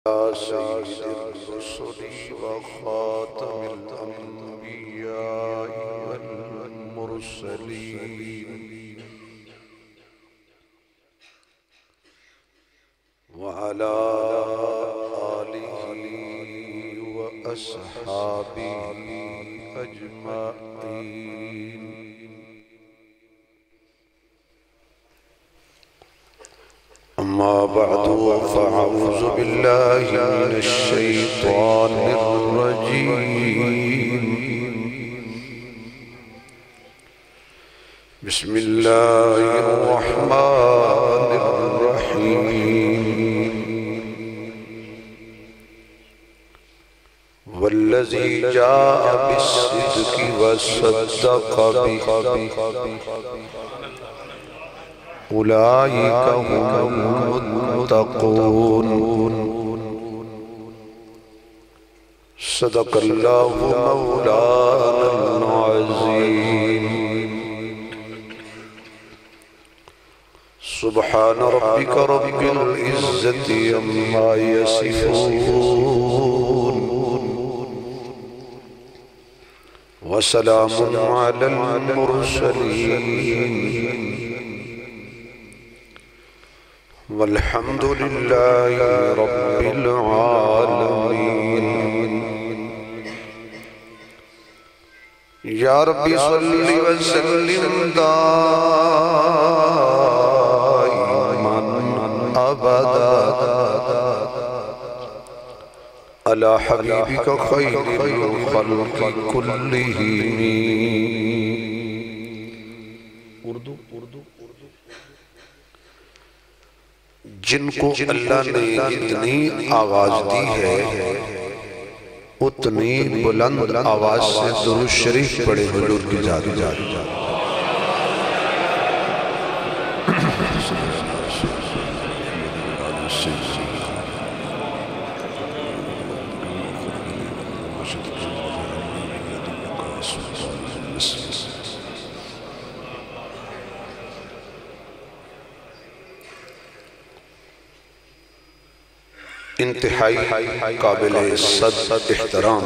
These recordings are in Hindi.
सय्यिदिर रुसुली व खातमिल अंबिया'i वल मुरसलीन व अला आलिहि व अस्हाबिहि अजमाईन। अम्मा बअदु फ़अऊज़ु बिल्लाहि मिनश शैतानिर रजीम। बिस्मिल्लाहिर रहमानिर रहीम। वल्लज़ी जाअ बिस्सिद्क़ि वसद्दक़ बिही उलाइका हुमुल मुत्तक़ून। सदक़ल्लाहु मौलानल अज़ीम। सुब्हान रब्बिका रब्बिल इज़्ज़ति अम्मा यसिफ़ून व सलामुन अलल मुरसलीन वल्हम्दुलिल्लाहि रब्बिल आलमीन। या रब्बी सल्लि व सल्लिम दाइमन अबदा अला हबीबिका खैरिल खल्क़ि कुल्लिहिम। उर्दू जिनको अल्लाह ने जितनी आवाज दी है उतनी बुलंद आवाज से दुरूद शरीफ पढ़े हुजूर की जारी जारी। इंतहाई काबिले सद इहतराम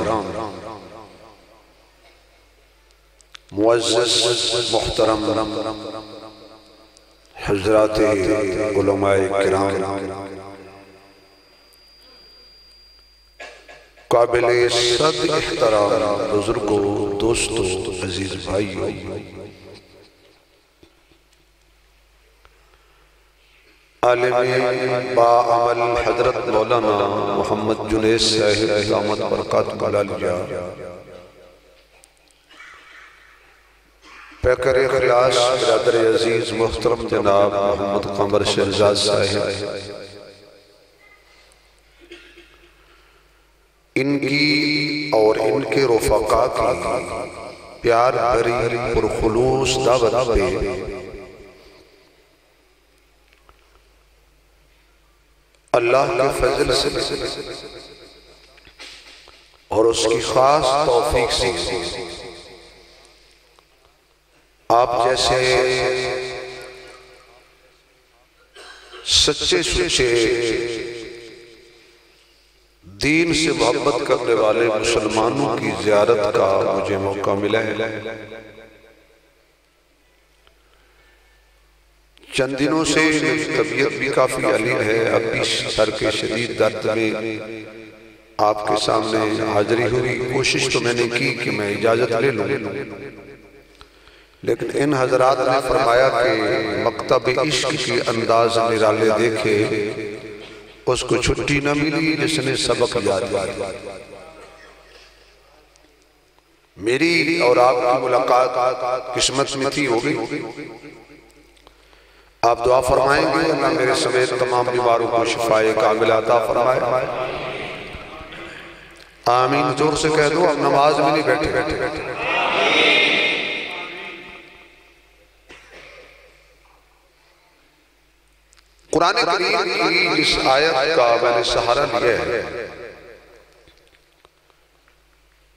मुअज़्ज़ज़ मुहतरम हज़राते उलमाए किराम, काबिले सद इहतराम बुजुर्गों, दोस्तों, अजीज भाइयों, आलिम बाअमल हज़रत मौलाना मोहम्मद जुनैद साहिब दामत बरक़ातुहु आलिया, पैकर इख़लास बिरादर अजीज मुहतरम जनाब मोहम्मद क़मर शहज़ाद साहिब, इनकी और इनके रफ़क़ा की प्यार भरी पुरखुलूस दावत पे अल्लाह के फजल से और उसकी खास तौफीक से आप जैसे सच्चे सुच्चे दीन से मोहब्बत करने वाले मुसलमानों की ज़ियारत का मुझे मौका मिला है। चंद दिनों से मेरी तबीयत भी काफ़ी अलील है। अब भी सर के शदीद दर्द में आपके सामने हाजिरी हुई। कोशिश तो मैंने की कि मैं इजाज़त ले लूँ, लेकिन इन हजरात ने फरमाया कि मकतब इश्क की अंदाज निराले देखे उसको छुट्टी न मिली जिसने सबक याद किया। मेरी और आपकी मुलाकात किस्मत में थी, हो गई। आप दुआ फरमाएंगे अल्लाह मेरे समेत तमाम बीमारों को शिफाए कामिला अता फरमाए। आमीन जोर से कह दो। अब नमाज में नहीं बैठे बैठे कुरान करीम की इस आयत का मैंने सहारा लिया है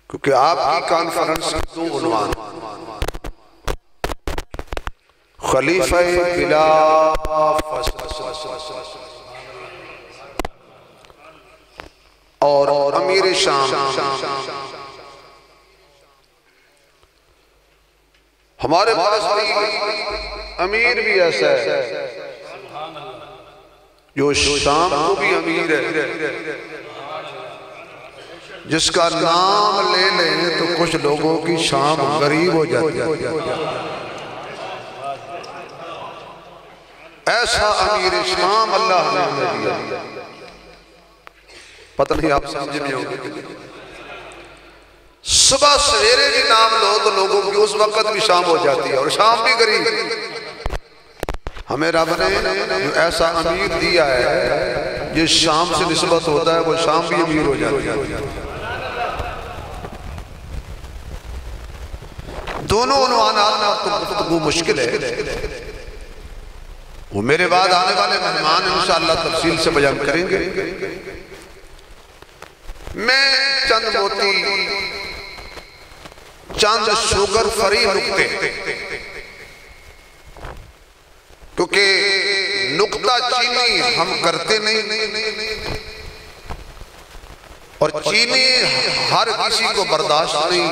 क्योंकि आपकी कॉन्फ्रेंस दो उन्वान खलीफा और अमीर शाम। हमारे पास भी अमीर भी ऐसा है जो शाम को भी अमीर है, जिसका नाम ले लें तो कुछ लोगों की शाम गरीब हो जाती है। ऐसा अमीर शाम अल्लाह ने हमें दिया। पता नहीं आप समझ में होंगे। सुबह सवेरे भी नाम लो तो लोगों की उस वक्त भी शाम हो जाती है और शाम भी गरीब। हमें रब ने जो ऐसा अमीर दिया है जिस शाम से निस्बत होता है वो शाम भी अमीर हो जाती है। दोनों तो मुश्किल है, वो मेरे बाद आने वाले मेहमान इंशाअल्लाह तफसील से बयान करेंगे। मैं चंद मोती, चंद शुगर फ्री नुक्ते, क्योंकि नुक्ता चीनी हम करते नहीं और चीनी हर किसी को बर्दाश्त नहीं।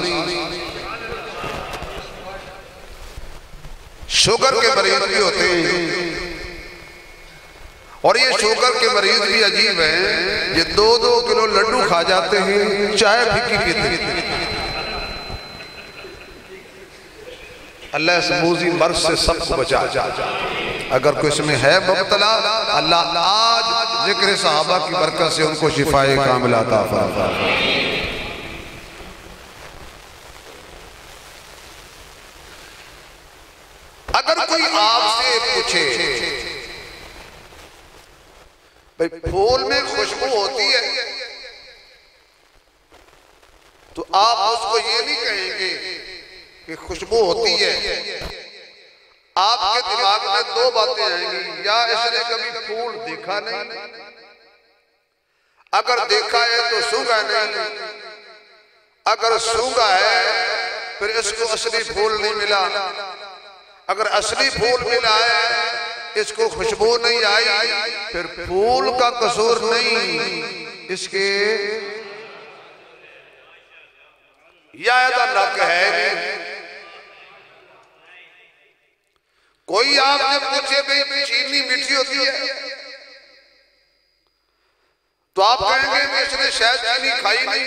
शुगर के मरीज भी होते हैं और ये शुगर के मरीज भी अजीब हैं, ये 2-2 किलो लड्डू खा जाते हैं, चाय फीकी पीते हैं। अल्लाह इस मूजी मर्ज से सबको बचा। अगर कोई इसमें है मुब्तला, अल्लाह आज जिक्र सहाबा की बरकत से उनको शिफाए कामिला अता फरमाए। अगर कोई आपसे पूछे भाई फूल में खुशबू होती है, तो आप उसको ये नहीं कहेंगे कि खुशबू होती है। आपके दिमाग में 2 बातें आएंगी, या इसने कभी फूल देखा नहीं, अगर देखा है तो सूंघा नहीं, अगर सूंघा है फिर इसको असली फूल नहीं मिला, अगर असली फूल मिला है इसको खुशबू नहीं आई, फिर फूल का कसूर नहीं, इसके यादा नक है। कोई आपसे पूछे भाई चीनी मीठी होती है, तो आप कहेंगे कि इसने शायद चीनी खाई नहीं,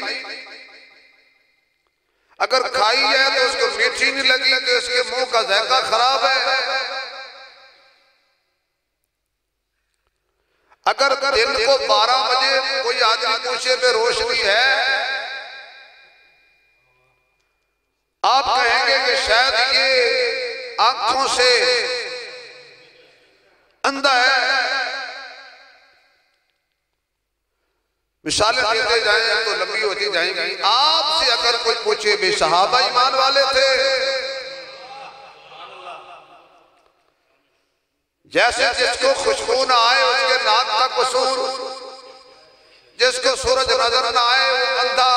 अगर खाई है तो उसको मीठी नहीं लगी तो इसके मुंह का जायका खराब है। अगर दिन को 12 बजे कोई आदमी पूछे में रोशनी है, आप कहेंगे कि शायद ये आंखों से अंधा है। मिसालें देते जाएं तो लंबी होती जाएंगी। आपसे अगर कोई पूछे बे सहाबा ईमान वाले थे, जैसे जिसको खुशबू ना आए उसके नाक का कसूर, जिसको सूरज नजर ना आए वो अंधा।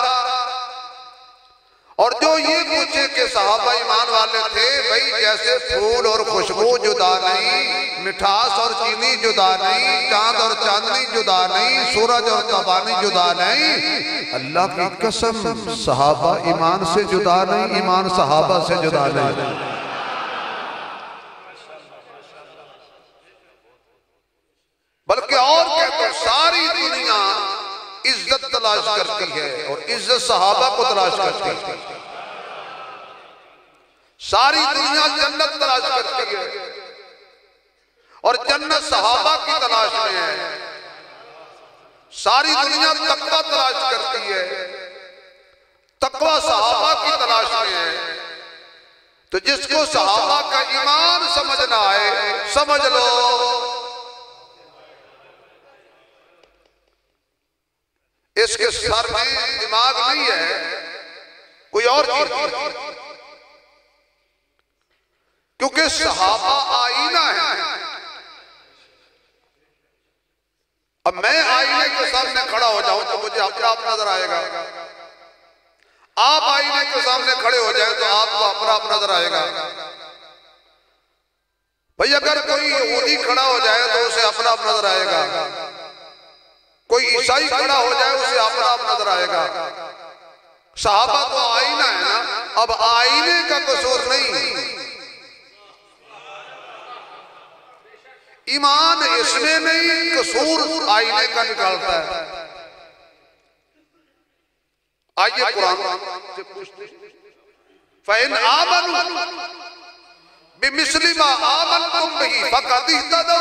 और जो ये पूछे कि सहाबा ईमान वाले थे, भाई जैसे फूल और खुशबू जुदा नहीं, मिठास और चीनी जुदा नहीं, चांद और चांदनी जुदा नहीं, सूरज और तबानी जुदा नहीं, अल्लाह की कसम सहाबा ईमान से जुदा नहीं, ईमान सहाबा से जुदा नहीं। बल्कि और कहते हैं सारी दुनिया इज्जत तलाश करती है और इज्जत सहाबा को तलाश करती है। सारी दुनिया जन्नत तलाश करती है और जन्नत सहाबा की तलाश में है। सारी दुनिया तकवा तलाश करती है, तकवा सहाबा की तलाश में है। तो जिसको सहाबा का ईमान समझ ना आए, समझ लो इसके सर में दिमाग नहीं है, कोई और चीज। क्योंकि सहाबा आईना है। अब मैं आईने के सामने खड़ा हो जाऊं तो मुझे अपना आप नजर आएगा, आप आईने के सामने खड़े हो जाए तो आपको अपना आप नजर आएगा। भाई अगर कोई यहूदी खड़ा हो जाए तो उसे अपना आप नजर आएगा, कोई ईसाई खड़ा हो जाए उसे अपना आप नजर आएगा। सहाबा तो आईना है ना, अब आईने का कसूर नहीं, ईमान इसमें नहीं, कसूर आईने का निकालता है। आइए कुरान से पूछते, फ़इन आमनू बिमिस्ली मा आमनतुम बिही फ़क़द इह्तदौ।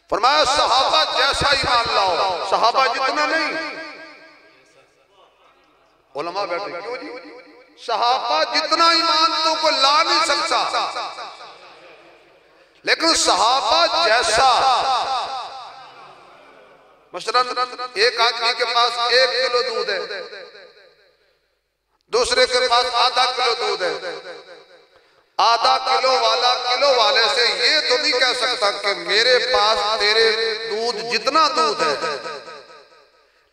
फरमाया सहाबा जैसा ईमान लाओ, सहाबा जितना नहीं। उलमा बैठे, क्यों जी? सहाबा जितना ईमान तो को ला नहीं सकता, लेकिन सहाबा जैसा। मसलन एक आदमी के पास 1 किलो दूध है, दूसरे के पास आधा किलो दूध है। आधा किलो वाला किलो वाले से ये तो नहीं कह सकता कि मेरे पास तेरे दूध जितना दूध है,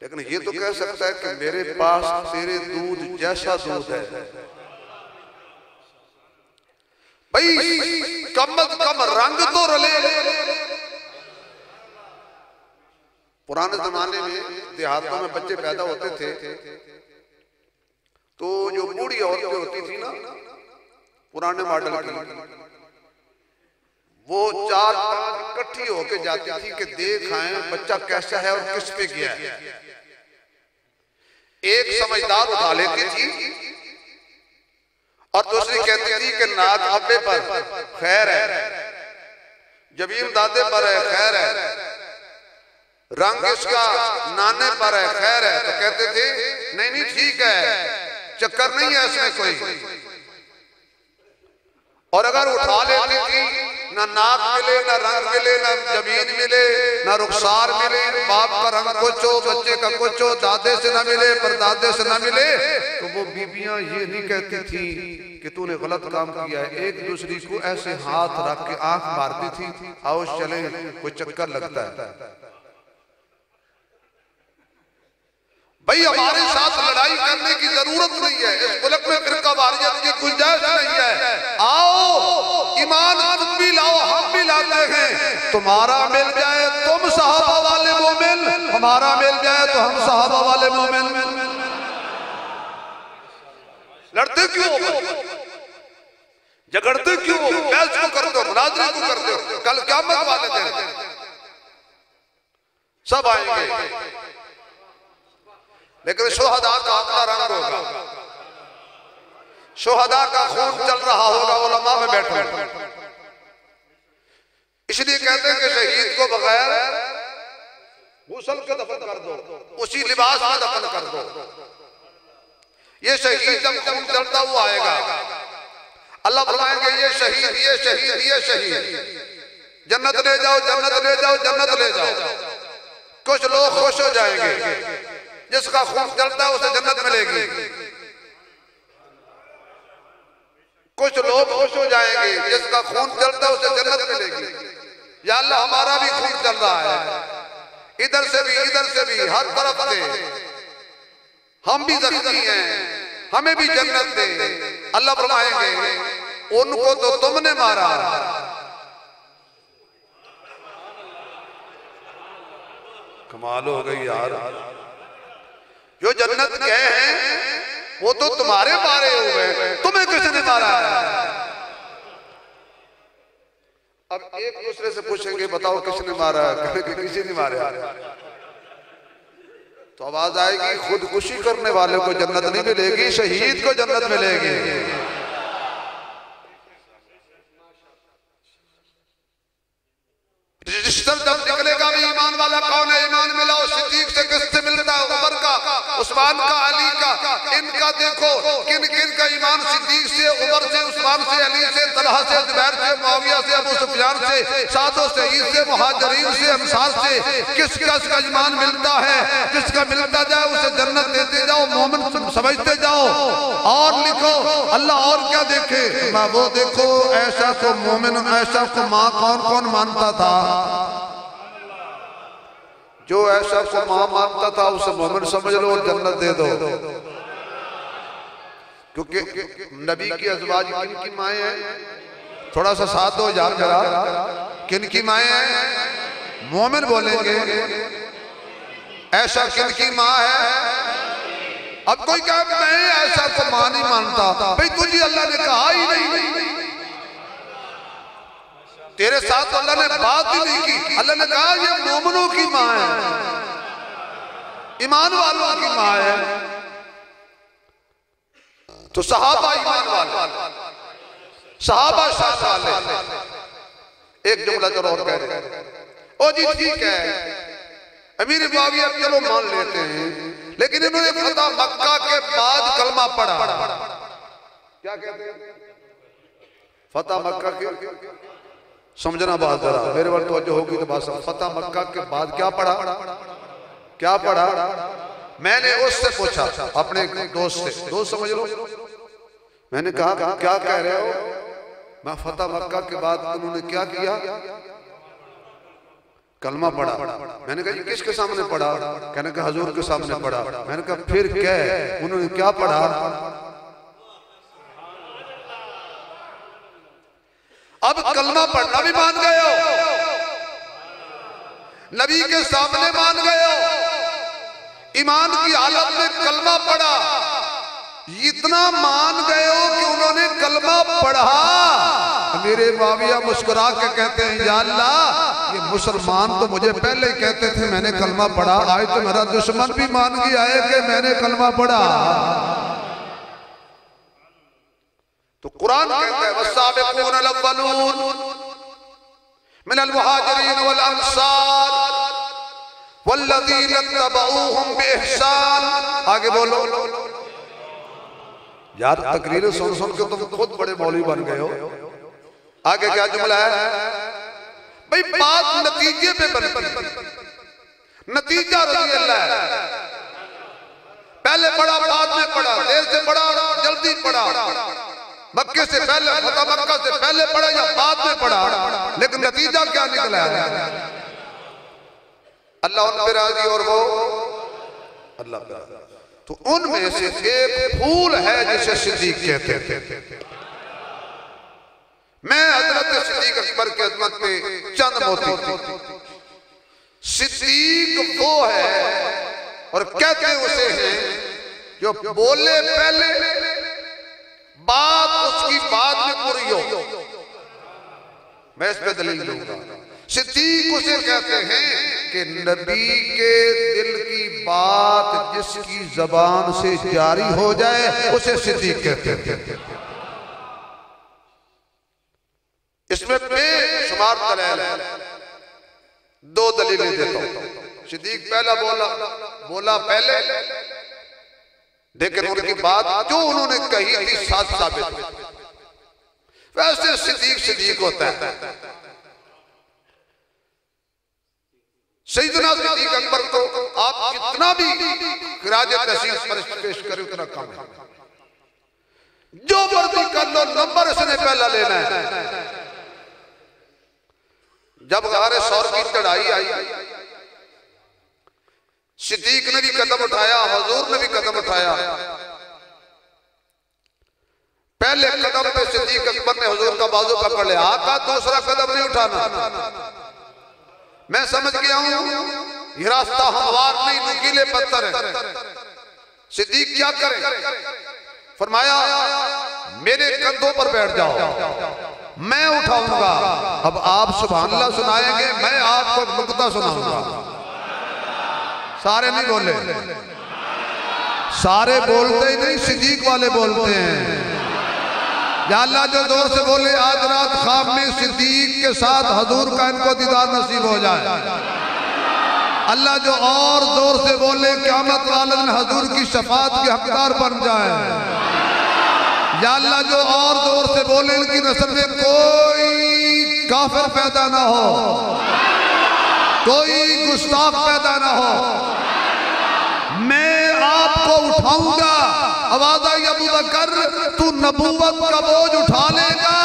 लेकिन ये तो कह सकता है कि मेरे पास तेरे दूध जैसा दूध है। भाई कम अज कम रंग तो रले। पुराने जमाने में देहातों में बच्चे पैदा होते थे तो जो बूढ़ी औरतें होती थी ना, पुराने मॉडल की, वो 4-5 इकट्ठी होके जाती थी कि देख आए बच्चा कैसा है और किस पे गया है। एक समझदार उठा लेती थी और दूसरी कहती थी कि नाक अब्बे पर खैर है, जबीम दादे पर है खैर है, रंग इसका नाने पर है खैर है। तो कहते थे नहीं नहीं ठीक है, चक्कर नहीं है इसमें कोई। और अगर उठा लेती थी, ना नाक मिले, ना रंग मिले, ना जमीन मिले, ना रुखसार मिले, बाप का रंग कुछ हो, बच्चे का कुछ हो, दादे से ना मिले, परदादे से ना मिले, तो वो बीबियां ये नहीं कहती थी कि तूने गलत काम किया है। एक दूसरी को ऐसे हाथ रख के आंख मारती थी, आओ चले कोई चक्कर लगता है। भाई हमारे साथ लड़ाई करने की जरूरत नहीं है, इस मुल्क में फिरकावारियत की गुंजाइश नहीं है। आओ ईमान तुम भी लाओ, हम भी लाते हैं। तुम्हारा मिल जाए तुम सहाबा वाले मोमिन, हमारा मिल जाए तो हम सहाबा वाले मोमिन। लड़ते क्यों, झगड़ते क्यों, बहस को करते हो, मुनाजरे को करते हो? कल क़यामत वाले दिन सब आएंगे, लेकिन शोहदा का अपना रंग होगा, शोहदा का खून चल रहा होगा, उलमा में बैठे। इसलिए कहते हैं कि शहीद को बगैर गुस्ल के दफन कर दो, उसी लिबास में दफन कर दो। ये शहीद जब खून चलता हुआ आएगा, अल्लाह बुलाएंगे ये शहीद, ये शहीद, ये शहीद, जन्नत ले जाओ, जन्नत ले जाओ, जन्नत ले जाओ। कुछ लोग खुश हो जाएंगे, जिसका खून चलता है उसे जन्नत मिलेगी। कुछ लोग खुश हो जाएंगे, जिसका खून चलता है उसे जन्नत मिलेगी। या अल्लाह हमारा भी खून चल रहा है, इधर से भी, इधर से भी, हर तरफ से, हम भी जख्मी हैं, हमें भी जन्नत दे। अल्लाह फरमाएंगे उनको तो तुमने मारा, कमाल हो गई यार। जो जन्नत गए हैं वो तो तुम्हारे मारे हुए, तुम्हें किसने मारा है? अब एक दूसरे से पूछेंगे बताओ किसने मारा है, किसी ने मारा है, तो आवाज आएगी खुदकुशी करने वाले को जन्नत नहीं मिलेगी, शहीद को जन्नत मिलेगी। रजिस्टर जब निकलेगा भी ईमान वाला कौन है, ईमान मिलाओ, सिद्दीक से किससे मिलता है, उमर का, उस्मान का, अली का। इनका देखो किन किन का ईमान सिद्दीक से, उमर से, उस्मान से, अली से, तलहा से, जुबैर से, मुआविया से, अबू सुफियान से, सादो से, ईद से, मुहाजिरीन से, अंसार से, किसका इसका ईमान मिलता है, जिसका मिलता जाए उसे जन्नत देते जाओ, मोमिन समझते जाओ। और लिखो अल्लाह और क्या देखे, वो देखो ऐसा को मोमिन, ऐसा को माँ कौन कौन मानता था? जो ऐसा को मां मानता था उसे मोमिन समझ लो और जन्नत दे दो। क्योंकि नबी की अज़वाज किन की माएँ हैं? थोड़ा सा साथ दो यार जरा, किन की माएँ हैं? मोमिन बोलेंगे ऐसा किनकी माँ है? अब कोई कहे मैं ऐसा को माँ नहीं मानता, भाई तुझे अल्लाह ने कहा ही नहीं, तेरे साथ अल्लाह ने बात ही नहीं की। अल्लाह ने कहा ये मोमिनों की माँ है, ईमान वालों की माँ है। तो सहाबा ईमान वाले, सहाबा शान वाले। एक जुमला जरा और कह रहे, ओ जी ठीक है अमीर मुआविया चलो मान लेते हैं, लेकिन इन्होंने फतह मक्का के बाद कलमा पढ़ा। क्या कहते हैं? फतह मक्का के, समझना बात जरा मेरे बार तो होगी तो बात। फतह मक्का के बाद क्या पढ़ा? क्या पढ़ा? मैंने उससे पूछा, अपने दोस्त से, दोस्त समझ लो, मैंने कहा क्या कह रहे हो? मैं फतह मक्का के बाद उन्होंने क्या किया? कलमा पढ़ा। मैंने कहा किसके सामने पढ़ा? कहने का हजूर के सामने पढ़ा। मैंने कहा फिर क्या? उन्होंने क्या पढ़ा? अब कलमा पढ़ना भी मान गए हो, नबी के सामने मान गए हो, ईमान की हालत में कलमा पढ़ा, इतना मान गए हो कि उन्होंने कलमा पढ़ा। मेरे मुआविया मुस्कुरा के कहते हैं या अल्लाह ये मुसलमान तो मुझे पहले ही कहते थे मैंने कलमा पढ़ा, आज तो मेरा दुश्मन भी मान गया है कि मैंने कलमा पढ़ा। तो कुरान कहता है वस्साबिकून अल-अव्वलून मिनल मुहाजिरीन वल अंसार वल्लज़ीना तबऊहुम बिइहसान। आगे बोलो यार, तकरीर सुन सुन के तुम खुद बड़े मौलवी बन गए हो। आगे क्या जुमला है भाई? बात नतीजे पे बनती, नतीजा रजी अल्लाह है। पहले पढ़ा बाद में पढ़ा, देर से पढ़ा जल्दी पढ़ा, मक्के से पहले फतह मक्का से पहले पढ़ा या बाद में पढ़ा, लेकिन नतीजा क्या निकला है? अल्लाह उन पे राजी और वो अल्लाह पे राजी। तो उनमें से एक फूल है जिसे सिद्दीक कहते थे। मैं हजरत सिद्दीक अकबर की अजमत पे चंद मोती। सिद्दीक वो है और कहते उसे हैं जो बोले पहले बात उसकी बाद में पूरी हो। मैं इस पे दलील दूंगा। सिद्दीक उसे कहते हैं कि नबी के दिल की बात जिसकी जबान से जारी हो जाए उसे सिद्दीक कहते थे। इसमें बेशुमार दलील है, दो दलीलें देता हूं। सिद्दीक पहला बोला पहले, लेकिन उनकी बात जो उन्होंने कही थी सच साबित। वैसे सिद्दीक होता है। सैयदना सिद्दीक अकबर को आप जितना भी खिराज तहसीन पेश करें उतना कम है। जो मर्जी कर लो, नंबर इसने पहला लेना है। जब गारे सौर की चढ़ाई आई, सिद्दीक ने भी कदम उठाया, हुजूर ने भी कदम उठाया। पहले कदम पे सिद्दीक अकबर ने हुजूर का बाजू पकड़ लिया, आका दूसरा कदम नहीं उठाना। मैं समझ गया हूं ये रास्ता हमवार नहीं, नुकीले पत्थर है। सिद्दीक क्या करे? फरमाया मेरे कंधों पर बैठ जाओ, मैं उठाऊंगा। अब आप सुभान अल्लाह सुनाएंगे, मैं आपको नुक्ता सुनाऊंगा। सारे नहीं बोले, सारे बोलते ही नहीं, सिद्दीक वाले बोलते हैं। या अल्लाह जो जोर से बोले आज रात ख्वाब में सिद्दीक के साथ हजूर का इनको दीदार नसीब हो जाए। अल्लाह जो और जोर से बोले क़यामत वाले दिन हजूर की शफाअत के हकदार बन जाए। या अल्लाह जो और जोर से बोले इनकी नस्ल में कोई काफिर पैदा ना हो, कोई गुस्ताख पैदा ना हो। मैं आपको उठाऊंगा। आवाज आई अबू बकर तू नबूवत का बोझ उठा लेगा।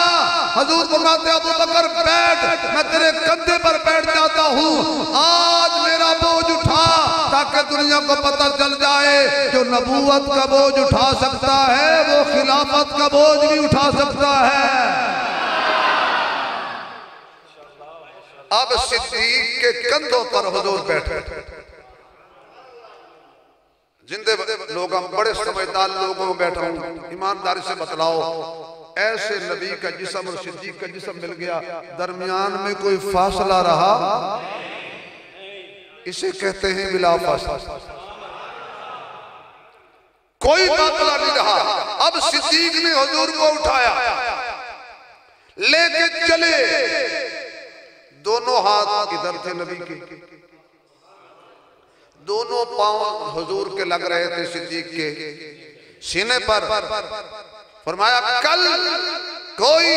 हजूर फरमाते अबू बकर बैठ, मैं तेरे कंधे पर बैठ जाता हूँ। आज मेरा बोझ उठा ताकि दुनिया को पता चल जाए जो नबूवत का बोझ उठा सकता है वो खिलाफत का बोझ भी उठा सकता है। अब सिद्दीक के कंधों पर हुजूर बैठे। जिंदे लोग, हम बड़े समझदार लोगों में बैठा हूं, ईमानदारी से बतलाओ, ऐसे नबी का जिस्म और सिद्दीक का जिस्म मिल गया, दरमियान में कोई फासला रहा, इसे कहते हैं बिला फासला, कोई फासला नहीं रहा। अब सिद्दीक ने हुजूर को उठाया, लेके चले, दोनों हाथ इधर थे नबी के, दोनों पांव हुजूर के लग रहे थे सिद्दीक के सीने पर। फरमाया कल कोई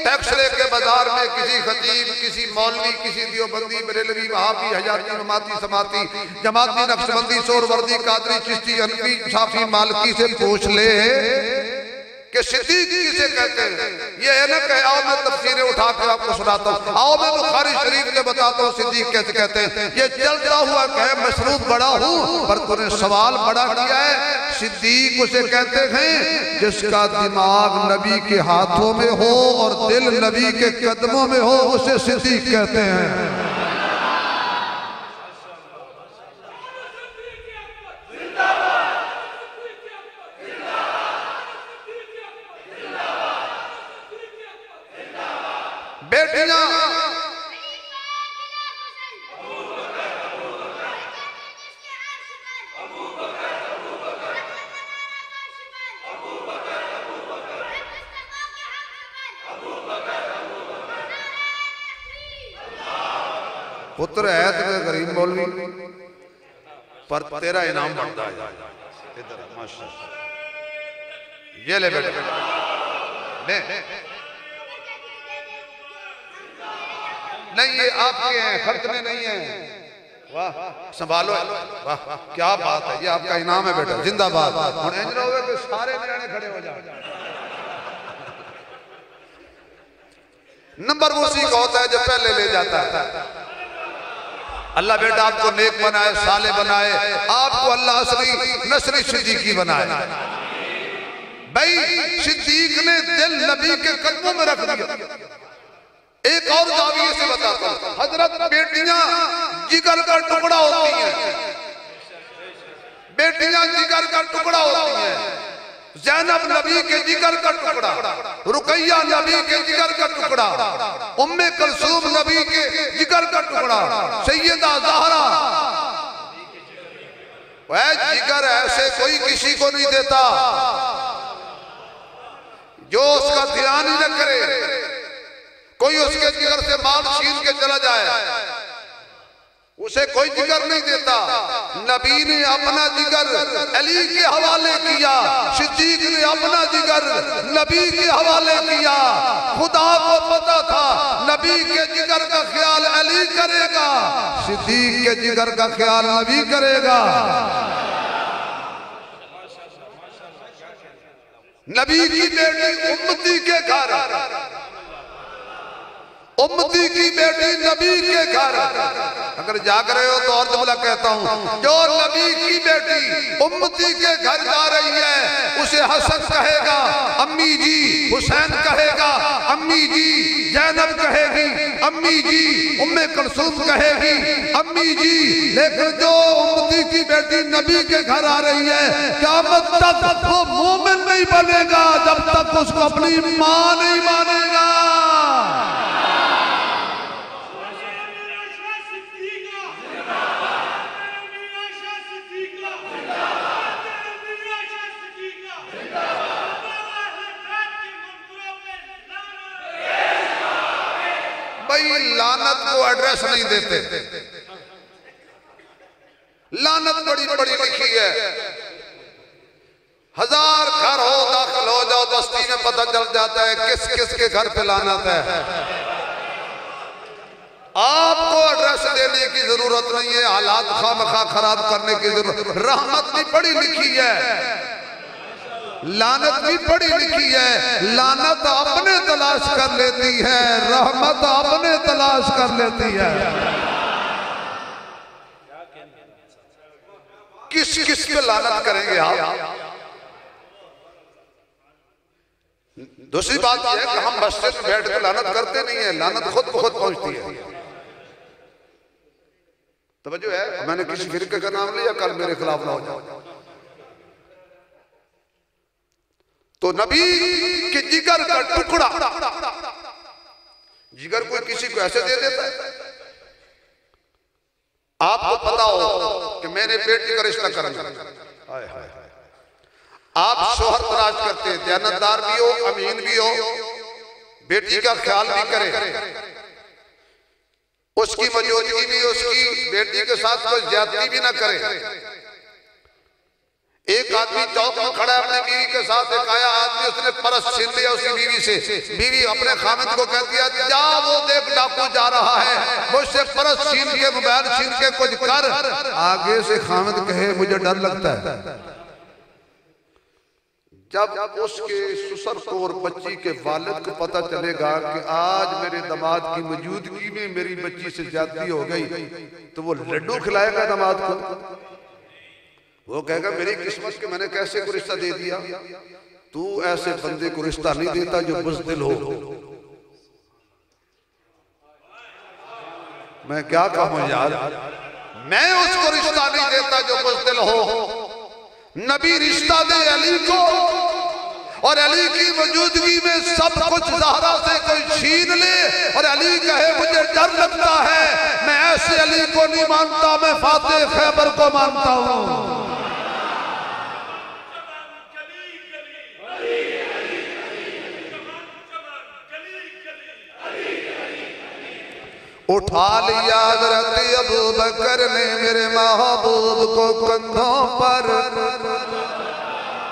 टैक्स लेके बाजार में किसी खतीब, किसी मौलवी, किसी दियोबंदी, बरेलवी, वहाबी, हजारी, नमाती, समाती, जमाती, नक्शबंदी, सोरवर्दी, कादरी, चिश्ती, हनफी, शाफी, मालकी से पूछ ले कि सिद्दीक किसे कहते हैं। ये है ना कहे आओ मैं तफसीरें उठा कर आपको सुनाता हूँ, आओ मैं बुखारी शरीफ से बताता हूँ सिद्दीक कैसे कहते हैं। ये चलता हुआ कहे मसरूफ बड़ा हूँ, पर तूने सवाल बड़ा किया है। सिद्दीक उसे कहते हैं जिसका दिमाग नबी के हाथों में हो और दिल नबी के कदमों में हो, उसे सिद्दीक कहते हैं। बेटियां पुत्र है तेरे गरीब मौलवी, पर तेरा इनाम बनता है। इधर माशाअल्लाह, ये ले बेटा, नहीं ये आपके हैं, खर्च में नहीं है। वाह संभालो, वाह क्या बात है, ये आपका इनाम है बेटा, जिंदाबाद। और इंज ना होगा कि सारे निराने खड़े हो जाए। नंबर वो उसी का होता है जो पहले ले जाता है। अल्लाह बेटा आपको नेक बनाए, साले बनाए, आपको अल्लाह असली नस्री सिद्दीकी बनाए। भाई सिद्दीक ने दिल नबी के कदमों में रख दिया। एक और जाविये से बताता हूं, हजरत बेटियां जिगर का टुकड़ा होती हैं, बेटियां जिगर का टुकड़ा होती हैं। ज़ैनब नबी के जिगर का टुकड़ा, रुकैया नबी के जिगर का टुकड़ा, उम्मे कुलसूम नबी के जिगर का टुकड़ा, सैयदा ज़हरा। वह जिगर ऐसे कोई किसी को नहीं देता जो उसका ध्यान ही न करे। कोई उसके जिगर से माल छीन के चला जाए, उसे कोई जिगर नहीं देता। नबी ने अपना जिगर अली के हवाले किया, सिद्दीक ने अपना जिगर नबी के हवाले किया। खुदा को पता था नबी के जिगर का ख्याल अली करेगा, सिद्दीक के जिगर का ख्याल नबी करेगा। नबी की बेटी उम्मती के घर, उम्मती की बेटी नबी के घर। अगर जाग रहे हो तो और जुमला कहता हूं, जो नबी की बेटी उम्मती के घर जा रही है, उसे हसन कहेगा अम्मी जी, हुसैन कहेगा अम्मी जी, ज़ैनब कहेगी अम्मी जी, उम्मे कुलसूम कहेगी अम्मी जी। लेकिन जो उम्मती की बेटी नबी के घर आ रही है, क़यामत तक वो मोमिन नहीं बनेगा जब तक उसको अपनी मां नहीं मानेगा। लानत को एड्रेस नहीं देते, लानत बड़ी बड़ी लिखी है। 1000 घर हो, दाखिल हो जाओ, बस्ती में पता चल जाता है किस किस के घर पे लानत है। आपको एड्रेस देने की जरूरत नहीं है, हालात खामखा खराब करने की जरूरत। रहमत भी पढ़ी लिखी है, लानत भी पढ़ी लिखी है। लानत अपने तलाश कर लेती है, रहमत अपने तलाश कर लेती है। किस किस पे लानत करेंगे आप? दूसरी बात यह है कि हम मस्जिद में बैठ कर लानत करते नहीं है, लानत खुद को खुद पहुंचती है। तवज्जो है, मैंने किसी फिरके का नाम लिया, कल मेरे खिलाफ ना हो जाए। तो नबी के जिगर का टुकड़ा, जिगर कोई किसी को ऐसे दे देता है? आपको पता हो कि मैंने बेटी का रिश्ता करना, आप शोहर तलाश करते हैं, दयानतदार भी हो, अमीन भी हो, बेटी का ख्याल भी करे, उसकी मौजूदगी में उसकी बेटी के साथ कोई ज्यादती भी ना करे। एक आदमी चौक में खड़ा है अपनी बीवी के साथ, एक आया आदमी उसने परस छीन लिया उसकी बीवी से। बीवी अपने खामिद को कहती है जा वो देख डाकू जा रहा है, मुझसे परस छीन के मोबाइल छीन के कुछ कर। आगे से खामिद कहे मुझे डर लगता है। जब उसके ससुर को और बच्ची के वालिद को पता चलेगा कि आज मेरे दामाद की मौजूदगी में मेरी बच्ची से ज्यादती हो गई, तो वो लड्डू खिलाएगा दामाद को। वो कहेगा मेरी किस्मत के मैंने कैसे को रिश्ता दे दिया। तू ऐसे बंदे को रिश्ता नहीं देता जो बुज़दिल हो। मैं क्या कहूं यार, मैं उसको रिश्ता नहीं देता जो बुज़दिल हो। नबी रिश्ता दे अली को, और अली की मौजूदगी में सब कुछ ज़हरा से कोई छीन ले और अली कहे मुझे डर लगता है, मैं ऐसे अली को नहीं मानता, मैं फातेह खैबर को मानता हूं। उठा लिया हज़रत अबू बकर ने मेरे महबूब को कंधों पर।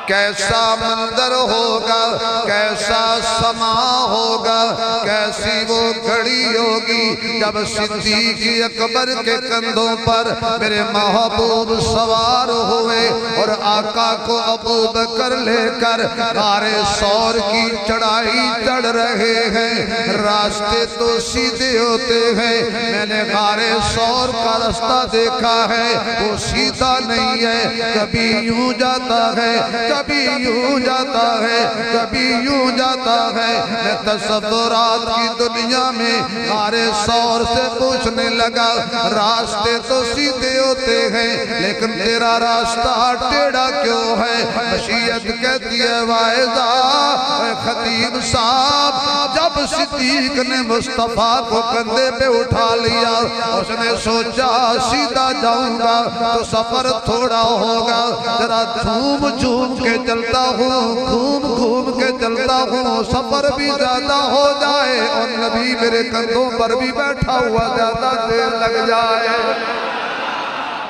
कैसा मंजर होगा, कैसा समा होगा, कैसी वो घड़ी होगी जब सिद्दीक़ अकबर के कंधों पर मेरे महबूब सवार हुए और आका को अबू बकर लेकर गारे सौर की चढ़ाई चढ़ रहे हैं। रास्ते तो सीधे होते हैं, मैंने गारे सौर का रास्ता देखा है, वो सीधा नहीं है, कभी यूं जाता है, कभी यूं जाता है, कभी यूं जाता है। मैं तसव्वुरात की दुनिया में गारे सौर से पूछने लगा, रास्ते तो सीधे होते हैं लेकिन तेरा रास्ता टेढ़ा क्यों है? मशीयत कहती है वाइज़ा खतीब साहब, जब सिद्दीक ने मुस्तफा को कंधे पे उठा लिया, उसने सोचा सीधा जाऊंगा तो सफर थोड़ा होगा, जरा झूम झूम के चलता हूँ, घूम घूम के चलता हूँ, सफर भी ज्यादा हो जाए और नबी मेरे कंधों पर भी बैठा हुआ ज्यादा देर लग जाए।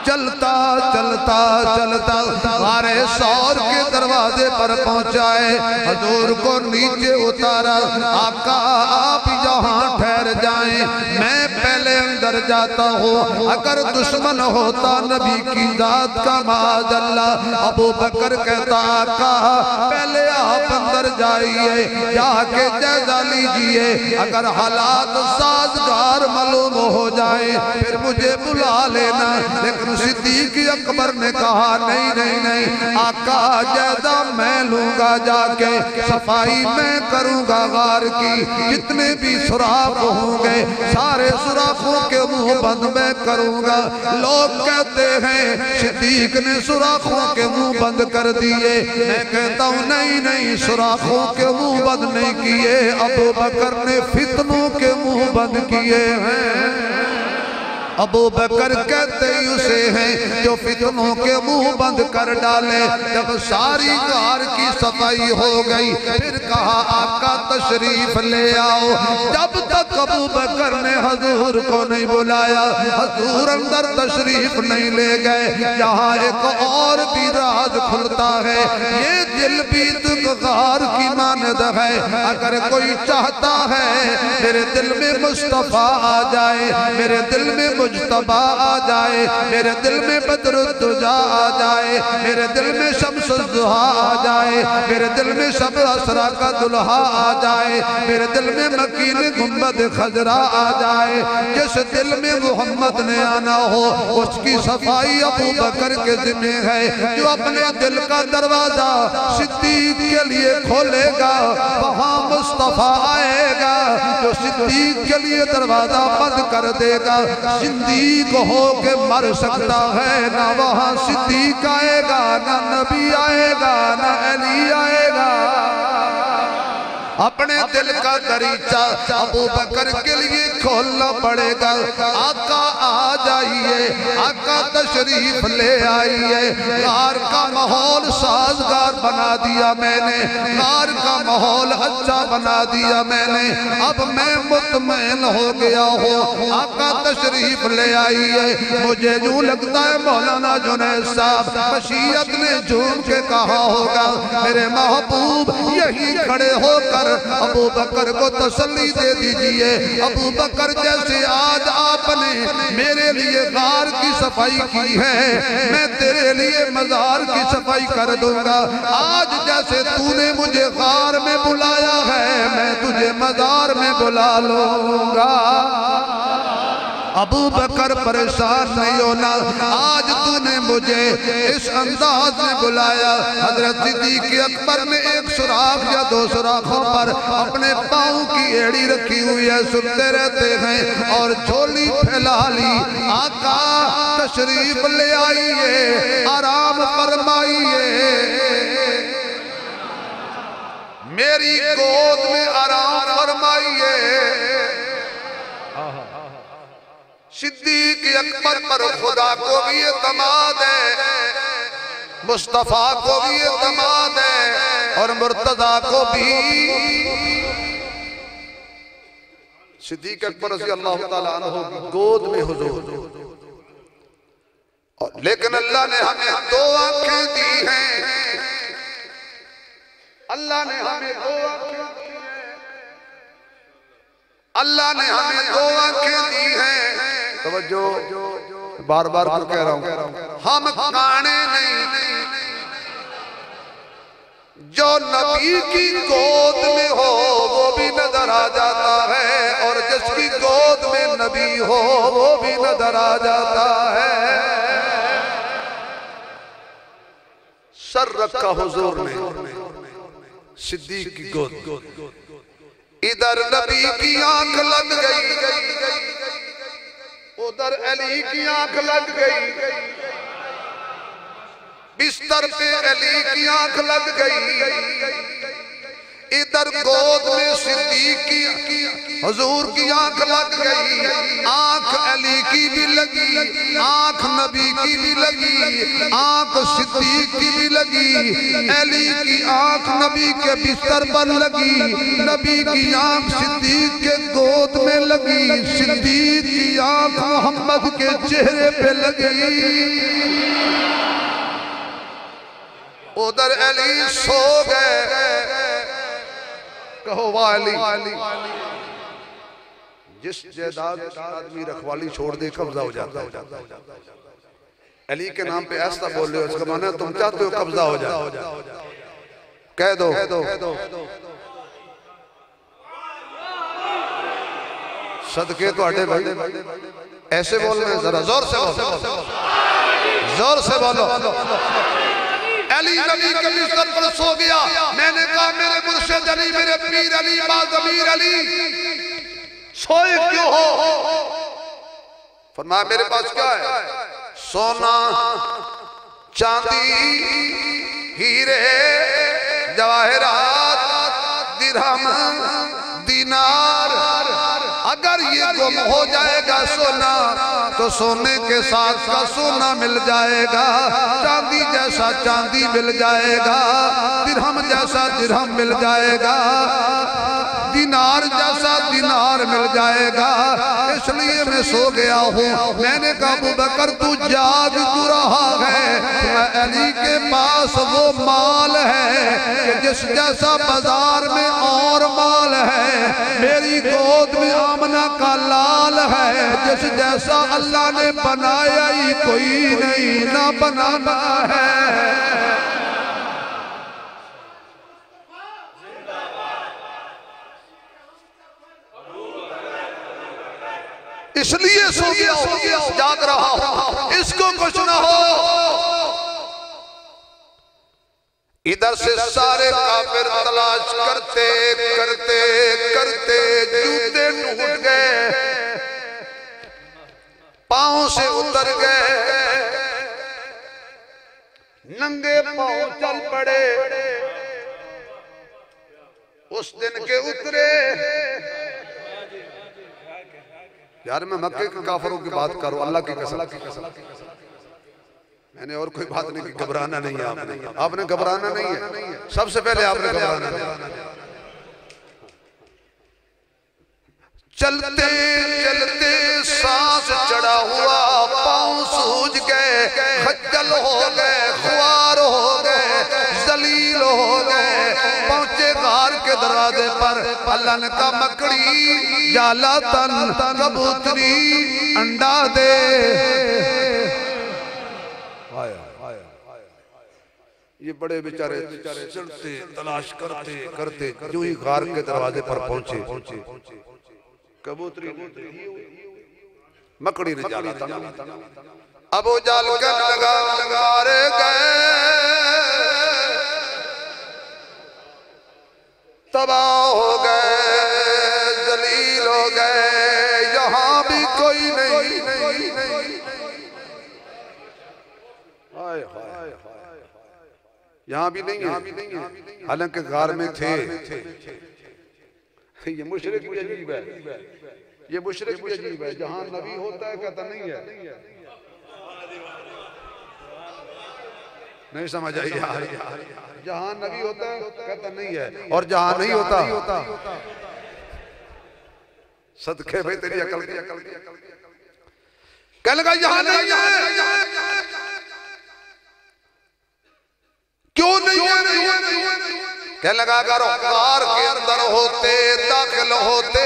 चलता चलता चलता गारे सौर के दरवाजे पर पहुंचाए, हजूर को नीचे उतारा। आका आप यहाँ ठहर जाएं, मैं पहले अंदर जाता हूँ। अगर दुश्मन होता नबी की जात का माज़अल्ला। अबू बकर कहता आका पहले आप अंदर जाइए, जाके जायजा लीजिए, अगर हालात साजगार मालूम हो जाए फिर मुझे बुला लेना। लेकिन सिद्दीक अकबर ने कहा नहीं नहीं नहीं आका, जायजा मैं लूंगा जाके, सफाई मैं करूंगा गार की, जितने भी सुराख होंगे सारे सुराखों के मुंह बंद मैं करूंगा। लोग कहते हैं सिद्दीक ने सुराखों के मुंह बंद कर दिए, मैं कहता हूं नहीं नहीं, सुराखों के मुंह बंद नहीं किए, अबू बकर ने फितनों के मुंह बंद किए हैं। अबू बकर कहते ही उसे हैं जो फितनों के मुंह बंद कर डाले। जब सारी कार की सफाई हो गई फिर कहा आका तशरीफ ले आओ। जब तक अबू बकर ने हजूर को नहीं बुलाया, हजूर अंदर तशरीफ नहीं ले गए। यहाँ एक और भी राज खुलता है, ये दिल भी दुगहार की मानद है। अगर कोई चाहता है मेरे दिल में मुस्तफा आ जाए, मेरे दिल में मुज्तबा आ जाए, मेरे दिल में बदरुद्दुजा आ जाए, मेरे दिल में शम्सुद्दुहा आ जाए, मेरे दिल में शब असरा का दुल्हा आ जाए, मेरे दिल में मकीन गुंबद खजरा आ जाए, जिस दिल में मोहम्मद ने आना हो उसकी सफाई अबू बकर के जिम्मे है। जो अपने दिल का दरवाजा सिद्दीक के लिए खोलेगा वहां मुस्तफा आएगा, जो सिद्दीक के लिए दरवाजा बंद कर देगा सिद्दीक हो के मर सकता है। ना वहां सिद्दीक आएगा, ना नबी आएगा, ना अली आएगा। अपने दिल का दरीचा अबू बकर के लिए खोलना पड़ेगा। आका आ जाइए, आका तशरीफ ले आइए। कार का माहौल साजगार बना दिया मैंने, कार का माहौल अच्छा बना दिया मैंने। अब मैं मुतमईन हो गया हूँ, आका तशरीफ ले आइए। मुझे यूं लगता है मौलाना जुनैद साहब मशीयत ने झूम के कहा होगा, मेरे महबूब यही खड़े होकर अबू बकर को तसल्ली दे दीजिए। अबू बकर जैसे आज आपने मेरे लिए गार की सफाई की है, मैं तेरे लिए मजार की सफाई कर दूंगा। आज जैसे तूने मुझे गार में बुलाया है, मैं तुझे मजार में बुला लूंगा। अबू बकर परेशान नहीं होना, आज तूने मुझे इस अंदाज में बुलाया। हजरत सिद्दीक अकबर ने एक सुराख या दो सुराखों पर अपने पाँव की एड़ी रखी हुई है, सुनते रहते हैं और झोली फैला ली। आका तशरीफ ले आइए, आराम फरमाइए, मेरी गोद में आराम फरमाइए। सिद्दीक अकबर पर खुदा को भी एतमाद है, मुस्तफा को भी एतमाद है और मुर्तजा को भी। सिद्दीक अकबर रज़ी अल्लाह ताला अन्हु की गोद में हुजूर, लेकिन अल्लाह ने हमें दो आंखें दी हैं, अल्लाह ने हमें दो आंखें दी हैं, अल्लाह ने हमें दो आंखें दी हैं। तवज्जो, बार बार क्यों कह रहा हूं, हम काने नहीं, जो नबी की गोद में हो वो भी नजर आ जाता है, और जिसकी गोद में नबी हो वो भी नजर आ जाता है। सर रखा हुजूर ने सिद्दीक की गोद, इधर नबी की आंख लग गई, उधर अली की आंख लग गई, बिस्तर पे अली की आंख लग गई, इधर गोद में सिद्दीक की हुजूर की आंख लग गई। आंख अली की भी लगी, आंख नबी की भी लगी, आंख सिद्दीक की भी लगी। अली की आंख नबी के बिस्तर पर लगी, नबी की आंख सिद्दीक के गोद में लगी, सिद्दीक की आंख मोहम्मद के चेहरे पे लगी। उधर अली सो गए, कहो वाह अली। जिस जायदाद की आदमी रखवाली छोड़ दे कब्जा हो जाता है। अली के नाम पे ऐसा बोल रहे हो, इसका माना तुम चाहते हो कब्जा हो जाए, कह दो। सदके तो अटे भाई, ऐसे बोल रहे, जरा जोर से बोलो, जोर से बोलो। अली नबी के बिस्तर पर सो गया। मैंने कहा मेरे मुर्शिद अली, मेरे पीर अली, बाज़मीर अली, सोए क्यों हो? फरमाया मेरे पास क्या है? सोना, चांदी, हीरे, जवाहरात, दिरहम, दीनार। अगर ये गुम हो जाएगा सोना तो सोने के साथ का सोना मिल जाएगा, चांदी जैसा चांदी मिल जाएगा, दिरहम जैसा दिरहम मिल जाएगा, दिनार जैसा दिनार मिल जाएगा। इसलिए मैं सो गया हूँ। मैंने कहा अबू बकर तू जाग क्यों रहा है? अली के पास वो माल है कि जिस जैसा बाजार में और माल है, मेरी गोद में आमना का लाल है, जिस जैसा अल्लाह ने बनाया ही कोई नहीं, ना बनाना है। इसलिए सो गया, जाग रहा हूं, इसको कुछ ना हो। इधर से सारे काफिर तलाश करते करते करते जूते टूट गए, पांव से उतर गए, नंगे पांव चल पड़े। उस दिन के उतरे। यार मैं मक्के के काफरों की बात करूं, अल्लाह की कसम, मैंने और कोई बात नहीं की। घबराना नहीं है आपने, आपने घबराना नहीं है। सबसे पहले आपने घबराना नहीं। चलते चलते सांस चढ़ा हुआ, पांव सूज गए, खज्जल हो गए, खुआर हो गए, जलील हो गए। पहुंचे गार के दरवाजे पर, अल्लाह ने कहा मकड़ी जाला तन, कबूतरी अंडा दे। ये बड़े बेचारे चलते तलाश करते करते जो ही गार के दरवाजे पर पहुंचे, कबूतरी मकड़ी ने जाला था। अब वो जाल कर लगा रे गए, तबाह हो गए, जलील हो गए। यहाँ भी कोई नहीं, यहाँ भी नहीं है, हालांकि गार में थे। ये मुशरिक भी अजीब है, ये मुशरिक भी अजीब है। जहां नबी होता है कहता नहीं है, नहीं समझ आई यार। जहां नबी होता है कहता नहीं है, और जहां नहीं होता सदके भाई तेरी अकल की। कहने लगा यहां नहीं है, क्यों नहीं है? कहने लगा अगर गार के अंदर होते, दाखिल होते,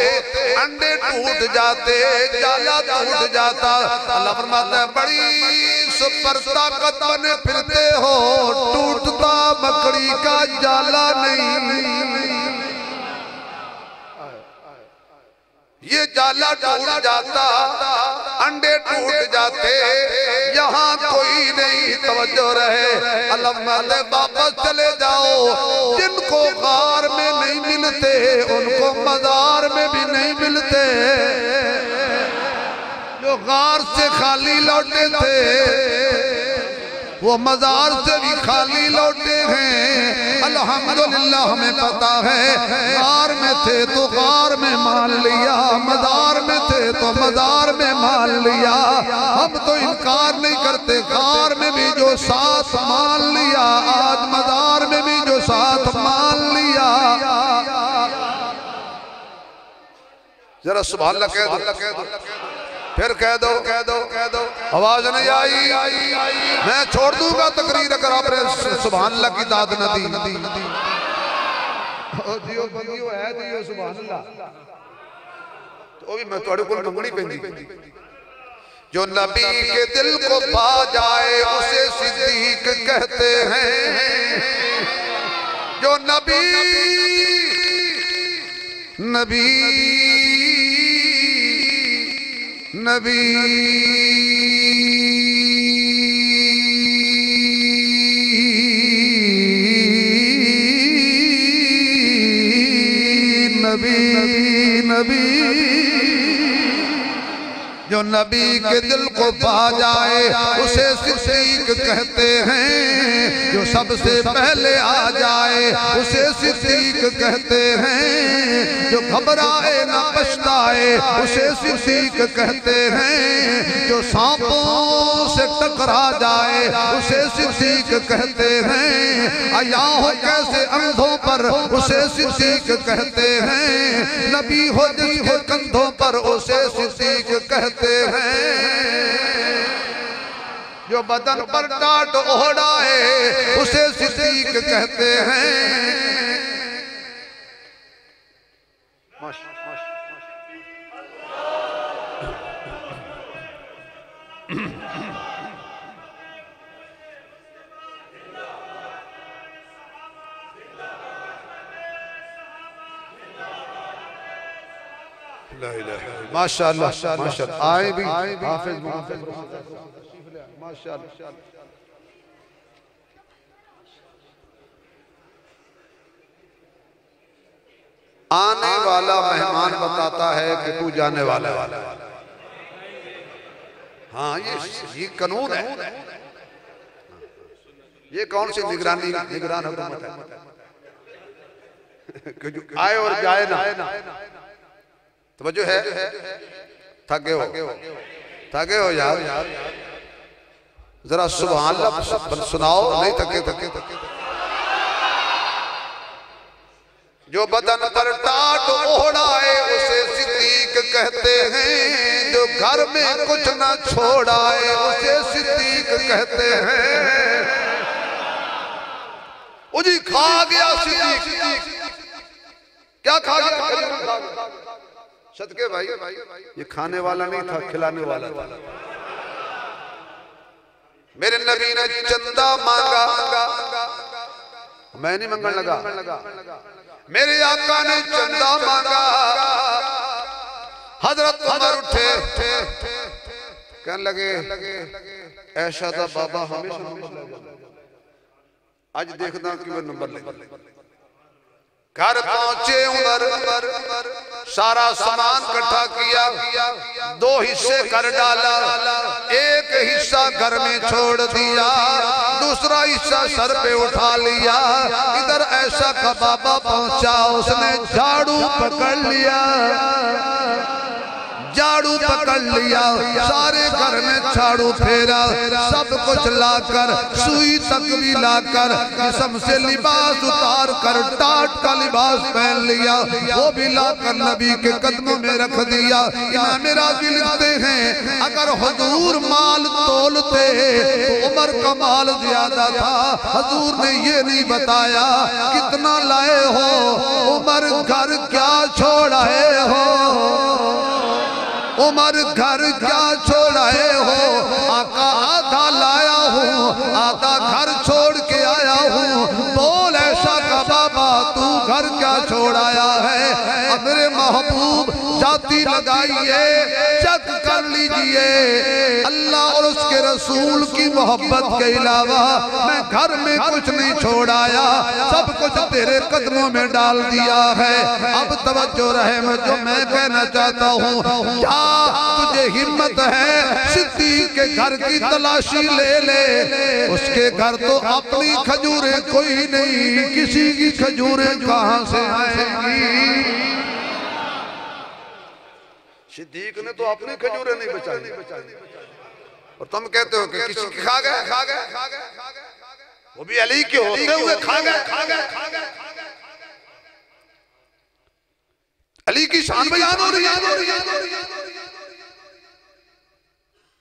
अंडे टूट जाते, जाला टूट जाता। अल्लाह फरमाता है बड़ी सुपर ताकत बने फिरते हो, टूटता मकड़ी का जाला नहीं। ये जाला टूट जाता, अंडे टूट जाते, यहाँ कोई नहीं, तवज्जो रहे। अल्लाह वापस चले जाओ, जिनको गार में नहीं मिलते उनको मजार में भी नहीं मिलते। जो गार से खाली लौटे थे वो मजार से भी खाली लौटे हैं। अल्हम्दुलिल्लाह हमें पता है, गार में थे तो गार में मान लिया, मजार में थे तो मजार में मान लिया। हम तो इनकार नहीं करते, गार में भी जो साथ मान लिया, आज मजार में भी जो साथ मान लिया। जरा सुभान अल्लाह कह दो, फिर कह दो। आवाज नहीं आई, मैं छोड़ दूंगा तकरीर अगर आपने सुभान अल्लाह की दाद न दी। दियो बंदियो है, दियो सुभान अल्लाह, तो भी मैं थोड़े को मंगनी पैंदी। जो नबी के दिल को पा जाए उसे सिद्दीक कहते हैं। जो नबी नबी जो नबी के दिल को पा जाए उसे सिद्दीक कहते हैं। जो सबसे पहले आ जाए उसे सिद्दीक कहते हैं। जो घबराए न पछताए उसे सिद्दीक कहते हैं। जो सांपों से टकरा जाए उसे सिद्दीक कहते हैं। अया हो कैसे अंधों पर उसे सिद्दीक कहते हैं। नबी हो जिसके कंधों पर उसे सिद्दीक कहते हैं। जो बदन पर टाट ओढ़ा है उसे सिद्दीक कहते हैं। माशाअल्लाह माशाअल्लाह, आए भी हाफिज माशाअल्लाह। आने वाला मेहमान बताता है कि तू जाने वाला है। हाँ ये कानून है। ये कौन सी निगरान हुकूमत है? आए और जाए ना। तवज्जो है? थके हो यार, जरा सुभान अल्लाह सुनाओ। नहीं थके थके थके। जो बदन पर टाट ओढ़ाए उसे सिद्दीक कहते हैं, जो घर में कुछ न छोड़ाए उसे सिद्दीक कहते हैं। जी खा गया सिद्दीक। क्या खा गया? सदके भाई, ये खाने वाला नहीं था, खिलाने वाला था। मेरे नबी ने चंदा मांगा, मैं नहीं मंगन लगा। मेरे आका ने चंदा मांगा। हजरत उमर उठे, कहने लगे ऐसा था बाबा हमेशा नंबर लेगा। आज देखना कि वो नंबर लेगा। घर पहुंचे उमर, सारा सामान इकट्ठा किया, 2 हिस्से कर डाला। एक हिस्सा घर में छोड़ दिया, दूसरा हिस्सा सर पे उठा लिया। इधर ऐसा का बाबा पहुंचा, उसने झाड़ू पकड़ लिया, झाड़ू पकड़ लिया। सारे घर में झाड़ू फेरा, सब कुछ लाकर, सुई तक भी लाकर, जिस्म से लिबास उतार कर टाट का लिबास पहन लिया, वो भी लाकर नबी के कदमों में रख दिया। इमाम राज़ी लिखते हैं अगर हुजूर माल तोलते तो उमर का माल ज्यादा था। हुजूर ने ये नहीं बताया कितना लाए हो, उमर घर क्या छोड़ाए हो, उमर घर क्या छोड़ाए हो। आका आधा लाया हूँ, आधा घर छोड़ के आया हूँ। बोल ऐसा का बाबा तू घर क्या छोड़ाया है? मेरे महबूब जाती लगाइए, चेक कर लीजिए। अल्लाह और उसके रसूल की मोहब्बत के अलावा मैं घर में कुछ नहीं छोड़ाया, सब कुछ तेरे कदमों में डाल दिया है। अब तवज्जो रहे, जो मैं कहना चाहता हूँ, क्या तुझे हिम्मत है सिद्दीक के घर की तलाशी ले ले? उसके घर तो अपनी खजूरें कोई नहीं, किसी की खजूरें कहां से आएंगी? सिद्दीक ने तो अपनी खजूरें नहीं बचाई, और तुम कहते हो कि किसी की खा गए, वो भी अली के होते हुए खा गए। अली की शान बयान हो रही है।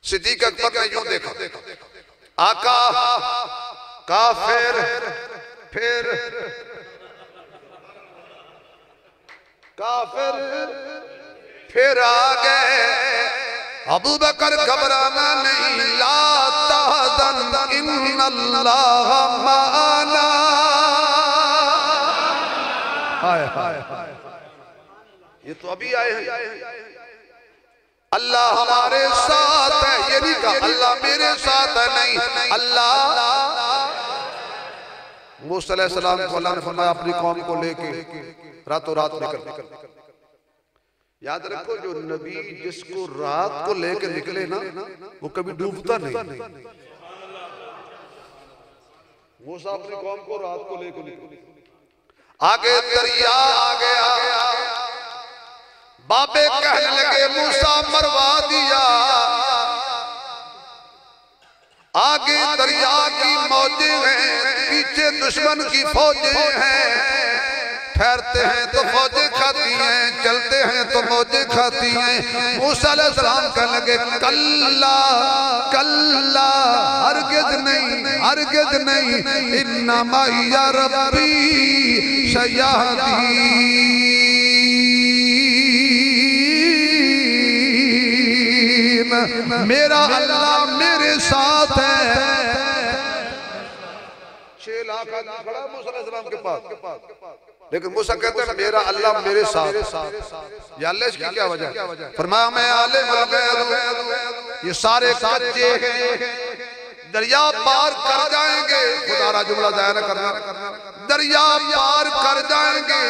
सिद्दीक अकबर ने यूं देखा, आका काफिर फिर आ गए। अबू बकर घबराना नहीं, ला तहज़न इन्नल्लाह माना। ये तो अभी आए हैं। अल्लाह हमारे साथ है, ये नहीं कहा अल्लाह मेरे साथ है, नहीं, अल्लाह। मूसा अलैहिस्सलाम को अल्लाह ने फरमाया अपनी कौम को लेके रातों रात निकल। याद रखो जो नबी जिसको रात को लेके निकले ना, वो कभी डूबता नहीं। मूसा अपनी कौम को रात को लेके निकले, आगे दरिया आ गया। बाबे कहने लगे मूसा मरवा दिया। आगे दरिया की मौजें हैं, पीछे दुश्मन की फौजें हैं। ठहरते हैं तो फौजें खाती हैं, चलते हैं तो मौजें खाती हैं। मूसा अलैहिस्सलाम कहने लगे कल्ला कल्ला, हरगिज़ नहीं, हरगिज़ नहीं, इन्ना माइया रब्बी सयहदीन, मेरा अल्लाह मेरे साथ है। 6 लाख आदमी खड़ा मूसा अलैहिस्सलाम के पास, लेकिन मूसा कहते हैं मेरा अल्लाह मेरे साथ। या अल्लाह की क्या वजह? फरमाया मैं आलिम गैब, ये सारे कच्चे हैं, दरिया पार कर जाएंगे। खुदारा जुमला जाया न करना, दरिया पार कर जाएंगे।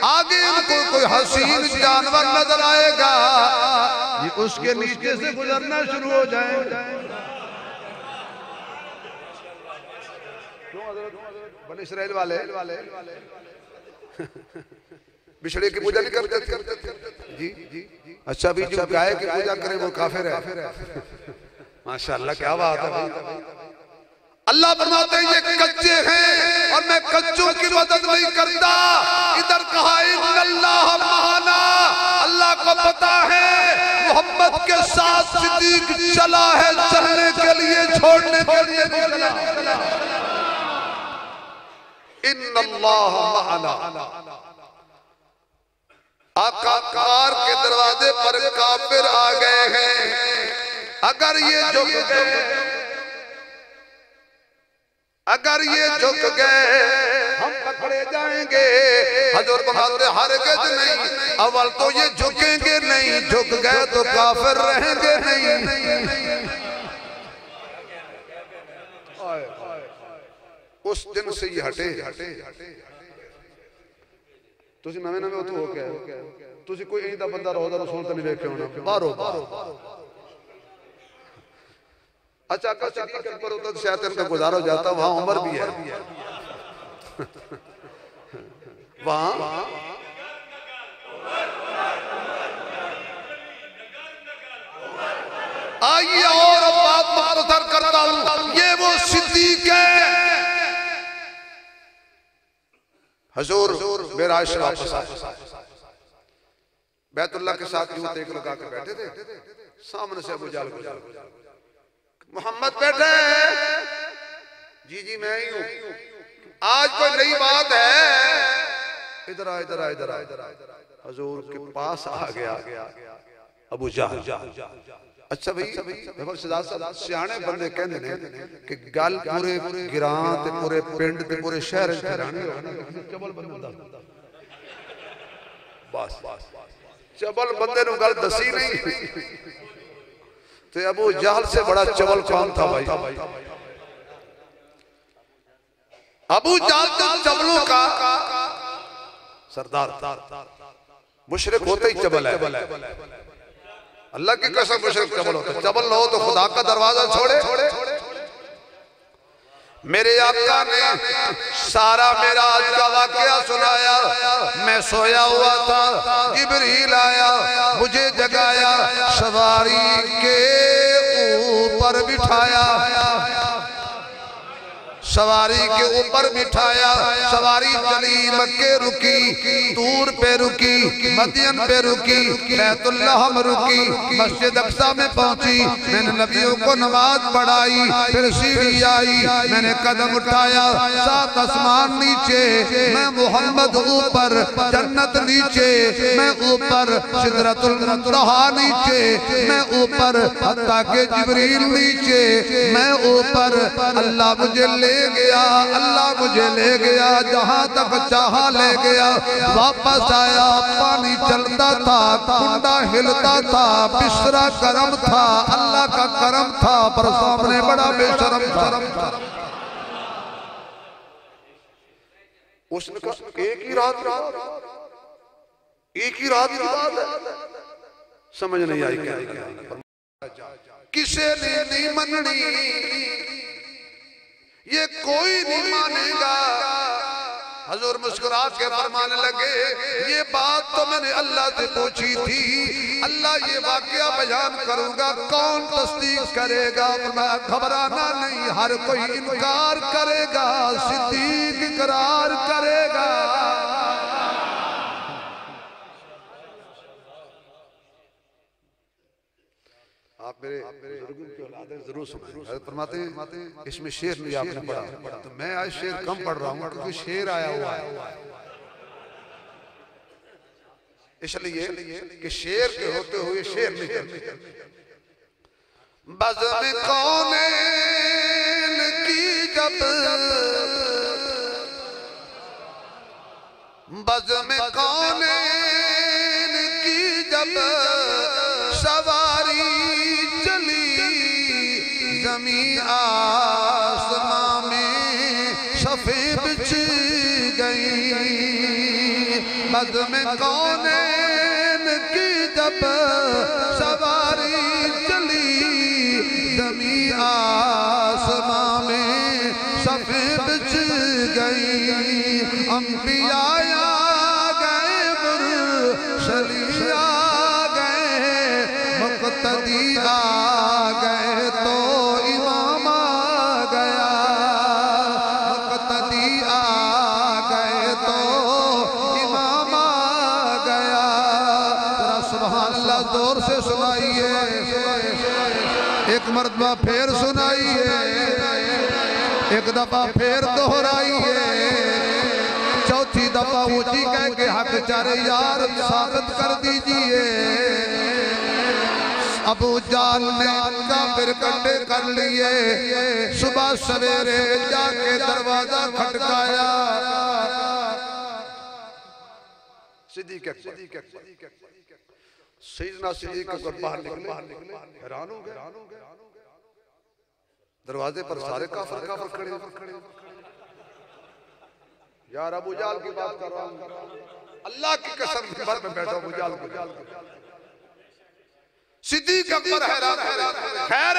आगे इनको कोई हसीन जानवर नजर आएगा, ये उसके नीचे से गुजरना शुरू हो जाएगा। बनी इस्राइल वाले बिछड़े की पूजा नहीं करते जी जी। अच्छा भी जो गाय की पूजा करे वो काफिर है। माशाअल्लाह क्या बात है। अल्लाह फरमाते हैं ये कच्चे हैं और मैं कच्चों की मदद नहीं करता। इधर कहा इन्नल्लाह मआना, अल्लाह को पता है मोहम्मद के साथ सिद्दीक चला है, चलने के लिए छोड़ने के लिए नहीं चला। इन्नल्लाह मआना। आका कार के दरवाजे पर काफिर आ गए हैं। अगर ये झुक गए, अगर ये झुक गए हम पकड़े जाएंगे। हजूर फरमाते हरगिज़ नहीं, अव्वल तो ये झुकेंगे नहीं, झुक गए तो काफिर रहेंगे नहीं। उस दिन से ये हटे। तुसी नवे नवे उतो हो के तुसी कोई इंदा बंदा रोज़ा रसूल तो नहीं देखे होना बारो बारो। अच्छा का सिद्दीक अकबर होता तो शायद इनका गुजारा हो जाता। वहां उमर भी है, वहां आइए और बात मुख्तसर करता हूं। ये वो सिद्दीक है। हुजूर मेराज से वापस आए, बैतुल्लाह के साथ यूं तेक लगा के बैठे थे। सामने से अबू जहल गुजर, मोहम्मद बैठे हैं। जी जी मैं ही हूं, आज कोई नई बात है। इधर आ इधर आ इधर आ। हुजूर के पास आ गया अबू जहल। अच्छा भाई सियाने बंदे कहते हैं कि गल पूरे गिरां ते पूरे पिंड ते पूरे शहर चबल बंदा बस चबल बंदे नु गल दसी नहीं। तो अबू जहल से बड़ा चबल कौन था भाई? अबू जहल तो चबलों का सरदार, मुशरिक होते ही चबल है। अल्लाह की कसम मुशरिक चबल होता है। चबल ना हो तो खुदा का दरवाजा छोड़े। मेरे आका ने सारा मेरा आज का वाकया सुनाया। मैं सोया हुआ था, जिब्रील आया, मुझे जगाया, सवारी के ऊपर बिठाया, सवारी के ऊपर बिठाया। सवारी चली, मक्के रुकी, दूर पे रुकी, मदीन पे रुकी, बैतुल्लाह में रुकी, मस्जिद अक्सा में पहुंची। मैंने नबियों को नमाज पढ़ाई, फिर सीढ़ी आई, मैंने कदम उठाया, 7 आसमान नीचे, मैं मोहम्मद ऊपर, जन्नत नीचे, मैं ऊपर, सिदरतुल मुंतहा नीचे, मैं ऊपर, हत्ता के जिब्रील नीचे, मैं ऊपर। अल्लाह मुझे ले गया, अल्लाह मुझे ले गया, जहां तक चाहा ले गया। वापस आया, पानी चलता था, कुंडा हिलता था, बिस्तरा करम था, अल्लाह का करम था, पर सामने बड़ा बेशरम था। उसने कहा एक ही रात की बात है, समझ नहीं आई क्या किसे ने नहीं मननी, ये कोई नहीं मानेगा। हजूर मुस्कुरा के फरमाने लगे ये बात तो मैंने अल्लाह से पूछी थी। अल्लाह ये वाकया बयान करूंगा, कौन तस्दीक करेगा? मैं घबराना नहीं, हर कोई इनकार करेगा, सिद्दीक इकरार करेगा। आप मेरे बुजुर्गों की औलाद हैं, जरूर सुनें। फरमाते हैं इसमें शेर नहीं आपने पढ़ा, तो मैं आज शेर कम पढ़ रहा हूँ क्योंकि शेर आया हुआ है, इसलिए कि शेर के होते हुए शेर नहीं करते। बज़्म कौनैन की जब, बज़्म कौनैन की जब सवारी ज़मीं आसमां में सफ़े बिछ गई। बज़्म कौनैन की जब सवारी चली, ज़मीं आसमां में सफ़े बिछ गई। अंबिया जोर से सुनाइए, एक मर्तबा फिर सुनाइए, एक दफा फिर दोहराइए, चौथी दफा ऊंची कह के हक चारे यार साबित कर दीजिए। अबू जाल ने काफिर इकट्ठे कर लिए, सुबह सवेरे जाके दरवाजा खटकाया। सिद्दीक़ सैयदना सिद्दीक़ अकबर बाहर निकले, हैरान हो गए। दरवाजे पर सारे काफिर खड़े। यार अबू जाल की बात कर रहा हूं, अल्लाह की कसम घर में बैठा अबू जाल को। सिद्दीक़ अकबर हैरान, खैर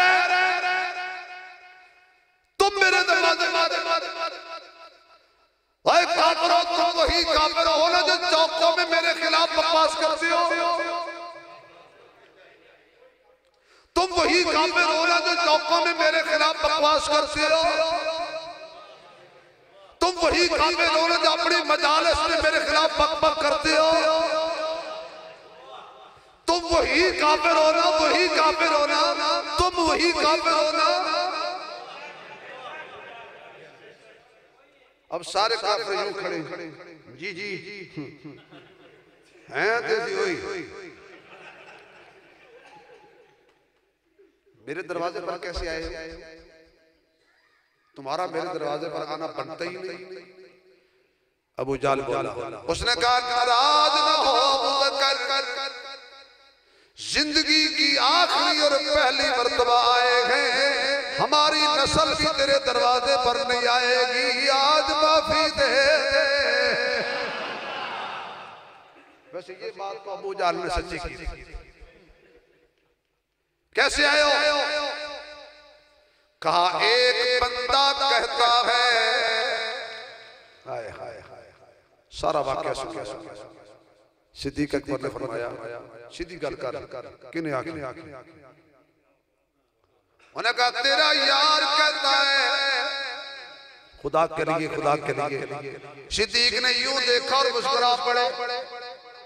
तुम मेरे दरवाजे भाई काफिर हो, तुम वही काफिर हो ना जो चौकों में मेरे खिलाफ बकवास करते हो। तुम वही काफिर हो ना जो चौकों में मेरे खिलाफ बकवास करते हो। तुम वही काफिर हो ना जो अपनी मजालिस में मेरे खिलाफ बकबक करते हो। तुम वही काफिर हो ना, वही काफिर हो ना, तुम वही काफिर हो ना। अब सारे काफिर यूं खड़े, जी हैं तेजी हुई। मेरे दरवाजे पर कैसे आए? तुम्हारा मेरे दरवाजे पर आना बनता ही नहीं। अबू जाल बोला, उसने कहा नाराज न हो अबू बकर, जिंदगी की आखिरी और पहली मर्तबा आए हैं, हमारी नस्ल भी तेरे दरवाजे पर नहीं आएगी, आज माफी दे। वैसे ये बात तो अबू जाल ने सच्ची की। कैसे आए हो? कहा एक बंदा कहता है, हाय हाय हाय, सारा वाकया सुन। सिद्दीक़ अकबर ने फरमाया, सीधी गल कर, किने आके? उन्हें कहा तेरा यार कहता है खुदा के लिए, खुदा के लिए। सिद्दीक़ ने यूं देखा और मुस्कुरा पड़े।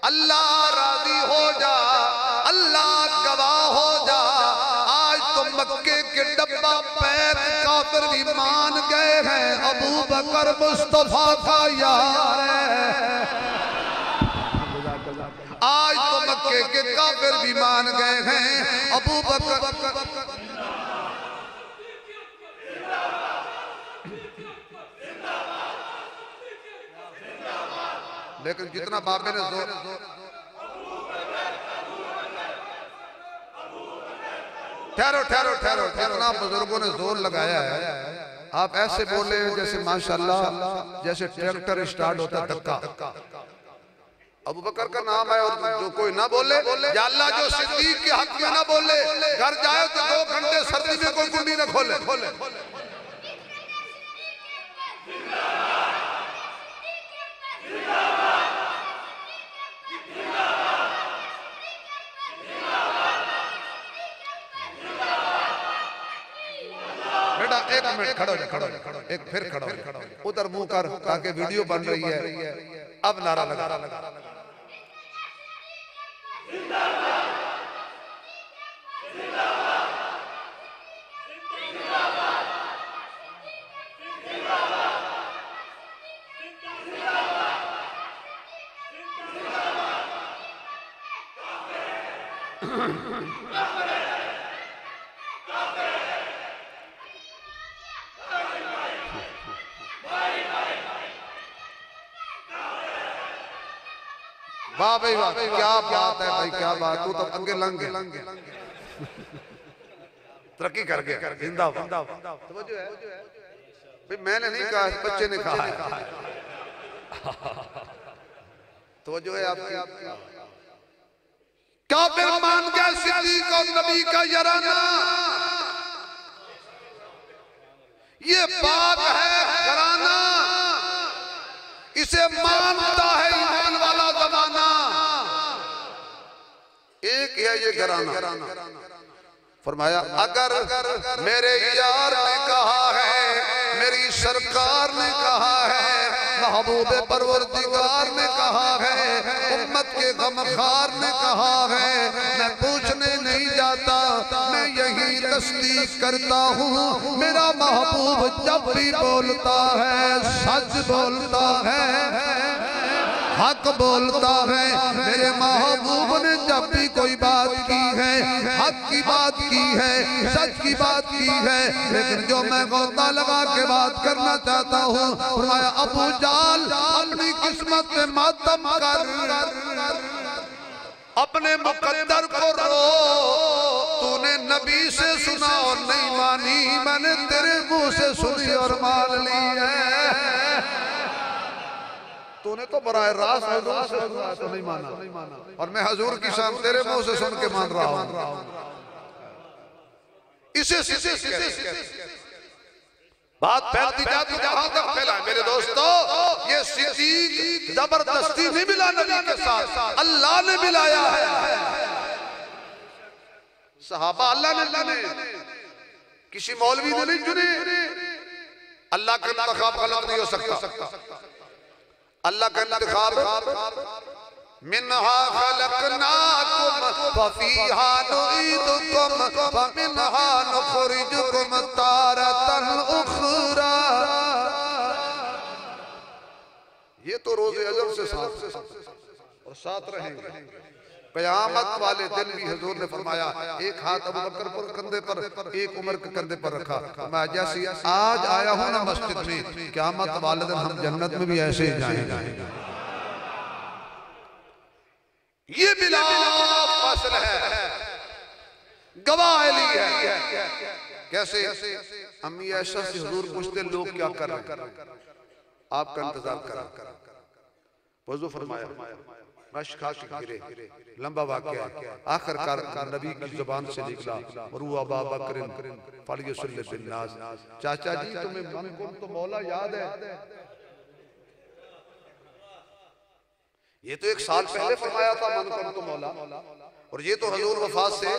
अल्लाह राजी हो जा, अल्लाह गवाह हो जा, आज तो मक्के के डब्बा पैक काफिर भी मान गए हैं, अबू बकर मुस्तफा का यार है। आज तो मक्के के काफिर भी मान गए हैं, अबू बकर। लेकिन जितना बाबे ने जोर, ठहरो, जितना बुजुर्गों ने जोर लगाया है, आप ऐसे बोले जैसे माशाल्लाह, जैसे ट्रैक्टर स्टार्ट होता है धक्का। अबू बकर का नाम है और जो कोई ना बोले, या अल्लाह जो सिद्दीक़ के हक में ना बोले, घर जाए तो 2 घंटे सर्दी में कोई कुंडी न खोले। बेटा एक मिनट खड़ो जा, एक फिर खड़ो, उधर मुंह कर, ताकि वीडियो बन रही है। अब नारा लगा। वाह भाई वाह, क्या बात है भाई, क्या बात। तू तो अंगे लंगे तरक्की कर गया, जिंदाबाद। भाई मैंने नहीं कहा, बच्चे ने कहा है। तो जो है आपकी काफिर मान गया सिद्दीक़ और नबी का याराना। ये बात है घराना, इसे मानता है ईमान वाला जमाना। एक है ये घराना। फरमाया अगर मेरे यार ने कहा है, मेरी सरकार ने कहा है, महबूब परवरदिगार ने कहा है, उम्मत के गमखार ने कहा है, मैं पूछने नहीं जाता, मैं यही तस्दीक करता हूँ। मेरा महबूब जब भी बोलता है सच बोलता है, हक बोलता है। मेरे महबूब ने जब भी कोई बात की है, हक की बात की है, सच की बात की है। लेकिन जो मैं गौता लगा के बात करना चाहता हूँ, फरमाया अबू जाल अपनी किस्मत में मातम कर, अपने मुकद्दर को रो। तूने नबी से सुना और नहीं मानी, मैंने तेरे मुंह से सुनी और मान ली है। तूने तो बराह रास्त हजूर से सुना तो नहीं माना, और मैं हजूर की शान तेरे मुंह से सुन के मान रहा हूं। इसे बात फैलती जाती जहां तक फैला। मेरे दोस्तों, ये सिद्दीक जबरदस्ती नहीं मिला नबी के साथ, अल्लाह ने मिलाया है। सहाबा अल्लाह ने चुने, किसी मौलवी ने नहीं चुने। अल्लाह का इंतखाब गलत नहीं हो सकता। अल्लाह का इंतखाब मिन्हा खलकनाकुम फफीहा नुईदुकुम फमिन्हा नुखरिजुकुम तारतन उखरा। ये तो रोज़े अजल से साथ और साथ रहेंगे। क़यामत वाले दिन भी हुजूर ने फरमाया, एक हाथ अबू बकर पर कंधे पर, एक उमर के कंधे पर रखा। मैं जैसे आज आया हूं ना मस्जिद में, क़यामत वाले दिन हम जन्नत में भी ऐसे ही जाएंगे। ये बिला फसल है, गवाह ली है। कैसे? अम्मी आयशा से हुजूर पूछते लोग क्या कर रहे हैं, आपका इंतजार करा। वज़ू फरमाया, मशका के गिरे, लंबा वाक़या है। आखिरकार नबी की जुबान से निकला, मरू अबा बकरिन फलियुसल्लि बिन्नास। चाचा जी तुम्हें मन को तो मौला याद है? ये तो एक साल पहले फरमाया था मन को तो मौला, और ये तो हुजूर वफात से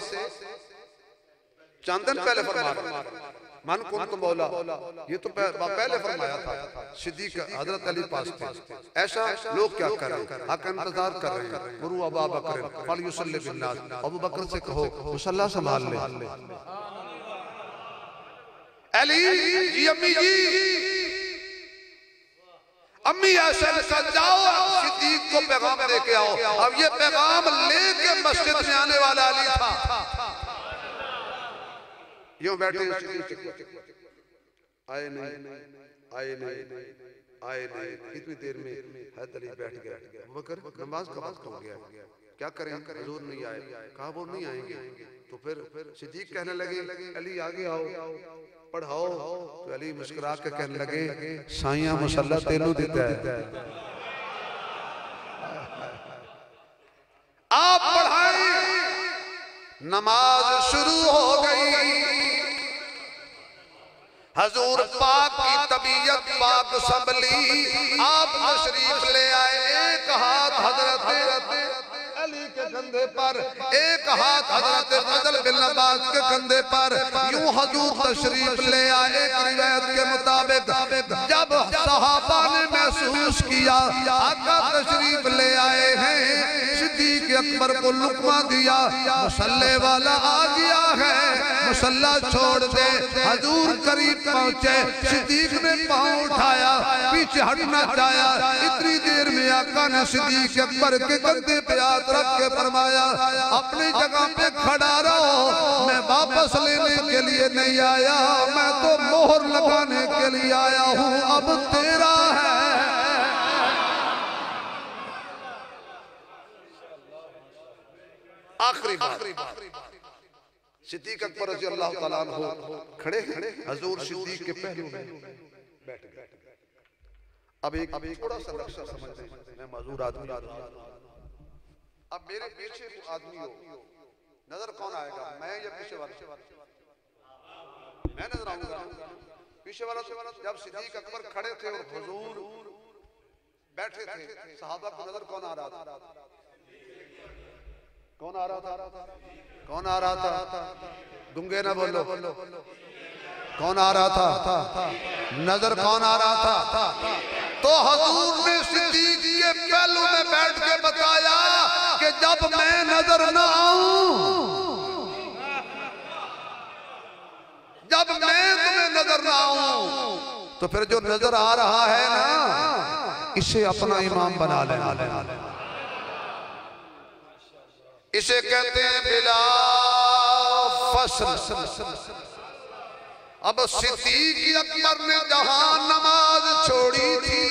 चंद दिन पहले फरमाया मन को तो मौला। ये तो पहले फरमाया था। सिद्दीक हजरत अली पास थे। ऐसा लोग क्या कर रहे हैं, हक इंतजार कर रहे हैं। मरू अबा बकर फलियुसल्लि बिन्नास, अबू बकर से कहो मुसल्ला संभाल ले। अली जी, अम्मी जी, अम्मी ऐसा जाओ सिद्दीक को पैगाम लेके आओ। अब ये पैगाम लेके मस्जिद में आने वाला अली था। यूं बैठे आए नहीं। इतनी देर में हज़रत अली बैठ गया। अबू बकर नमाज का वक्त हो गया, क्या करें? हुजूर नहीं आए। कहा वो नहीं आएंगे। तो फिर सिद्दीक कहने लगे अली आगे आओ, पढ़ाओ। तो अली मुस्कुरा के कहने लगे साइया मुसल्ला तेनू देता है, आप पढ़ाएं। नमाज शुरू हो गई। हजूर पाक की तबीयत पाक संभली, आप तशरीफ ले आए। एक हाथ हजरत अली के कंधे पर, एक हाथ हजरत फजल बिन अब्बास के कंधे पर। यूं हजूर तशरीफ ले आए। एक रिवायत के मुताबिक जब सहाबा ने महसूस किया आका तशरीफ ले आए हैं, सिद्दीक अकबर को लुकमा दिया, मुसल्ले वाला आ गया है, मुसल्ला छोड़ दे। हजूर करीब पहुंचे, सिद्दीक ने पांव उठाया, पीछे हटना चाहा। इतनी देर में आका ने सिद्दीक अकबर के कंधे पे हाथ रख के फरमाया अपनी जगह पे खड़ा रहो, मैं वापस लेने के लिए नहीं आया, मैं तो मोहर लगाने के लिए आया हूँ, अब तेरा है। आखिरी बात, सिद्दीक अकबर रज़ी अल्लाह तआला अन्हु खड़े हजूर सिद्दीक के पहलू में बैठ गए। अब एक थोड़ा सा नक्शा समझ लें, मैं मजूर आदमी, अब मेरे पीछे आदमी हो, नजर कौन आएगा, मैं या पीछे वाला? मैं नजर आऊंगा। पीछे वाला जब सिद्दीक अकबर खड़े थे और हुजूर बैठे थे, सहाबा को नजर कौन आ रहा था? कौन आ रहा था? कौन आ रहा था? गूंगे ना बोलो, कौन आ रहा था? नजर कौन आ रहा था? तो हजूर ने सिद्दीक के पहलू में बैठ के बताया कि जब मैं नजर न आऊं, जब मैं तुम्हें नजर न आऊं, तो फिर जो नजर आ रहा है ना, इसे अपना इमाम बना लेना। इसे कहते हैं बिला फसल। अब सिद्दीक अकबर ने जहां नमाज छोड़ी थी,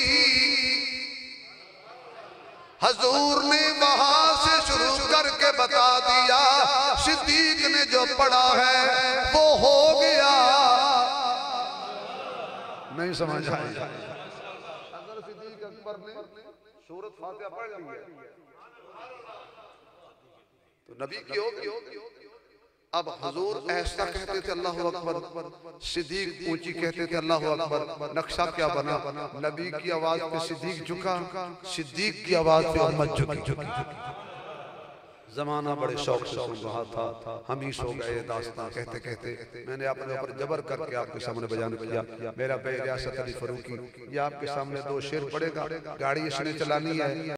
हजूर ने वहां से शुरू करके बता दिया, सिद्दीक ने जो पढ़ा है वो हो गया। नहीं समझ आया? अगर सिद्दीक अकबर ने सूरत फातिहा पढ़ ली है तो नबी की होगी। अब हुजूर ऐसा कहते थे अल्लाह अकबर, सिद्दीक ऊंची कहते थे अल्लाह अकबर। नक्शा क्या बना? नबी की आवाज पे सिद्दीक झुका, सिद्दीक की आवाज पे उम्मत झुकी। जमाना बड़े शौक से सुन रहा था, हम ही सो गए। दास्तां कहते कहते मैंने अपने ऊपर जबर करके आपके सामने बयान किया। मेरा भाई रियासत अली फरूकी, ये आपके सामने दो शेर पड़ेगा। गाड़ी इसने चलानी है,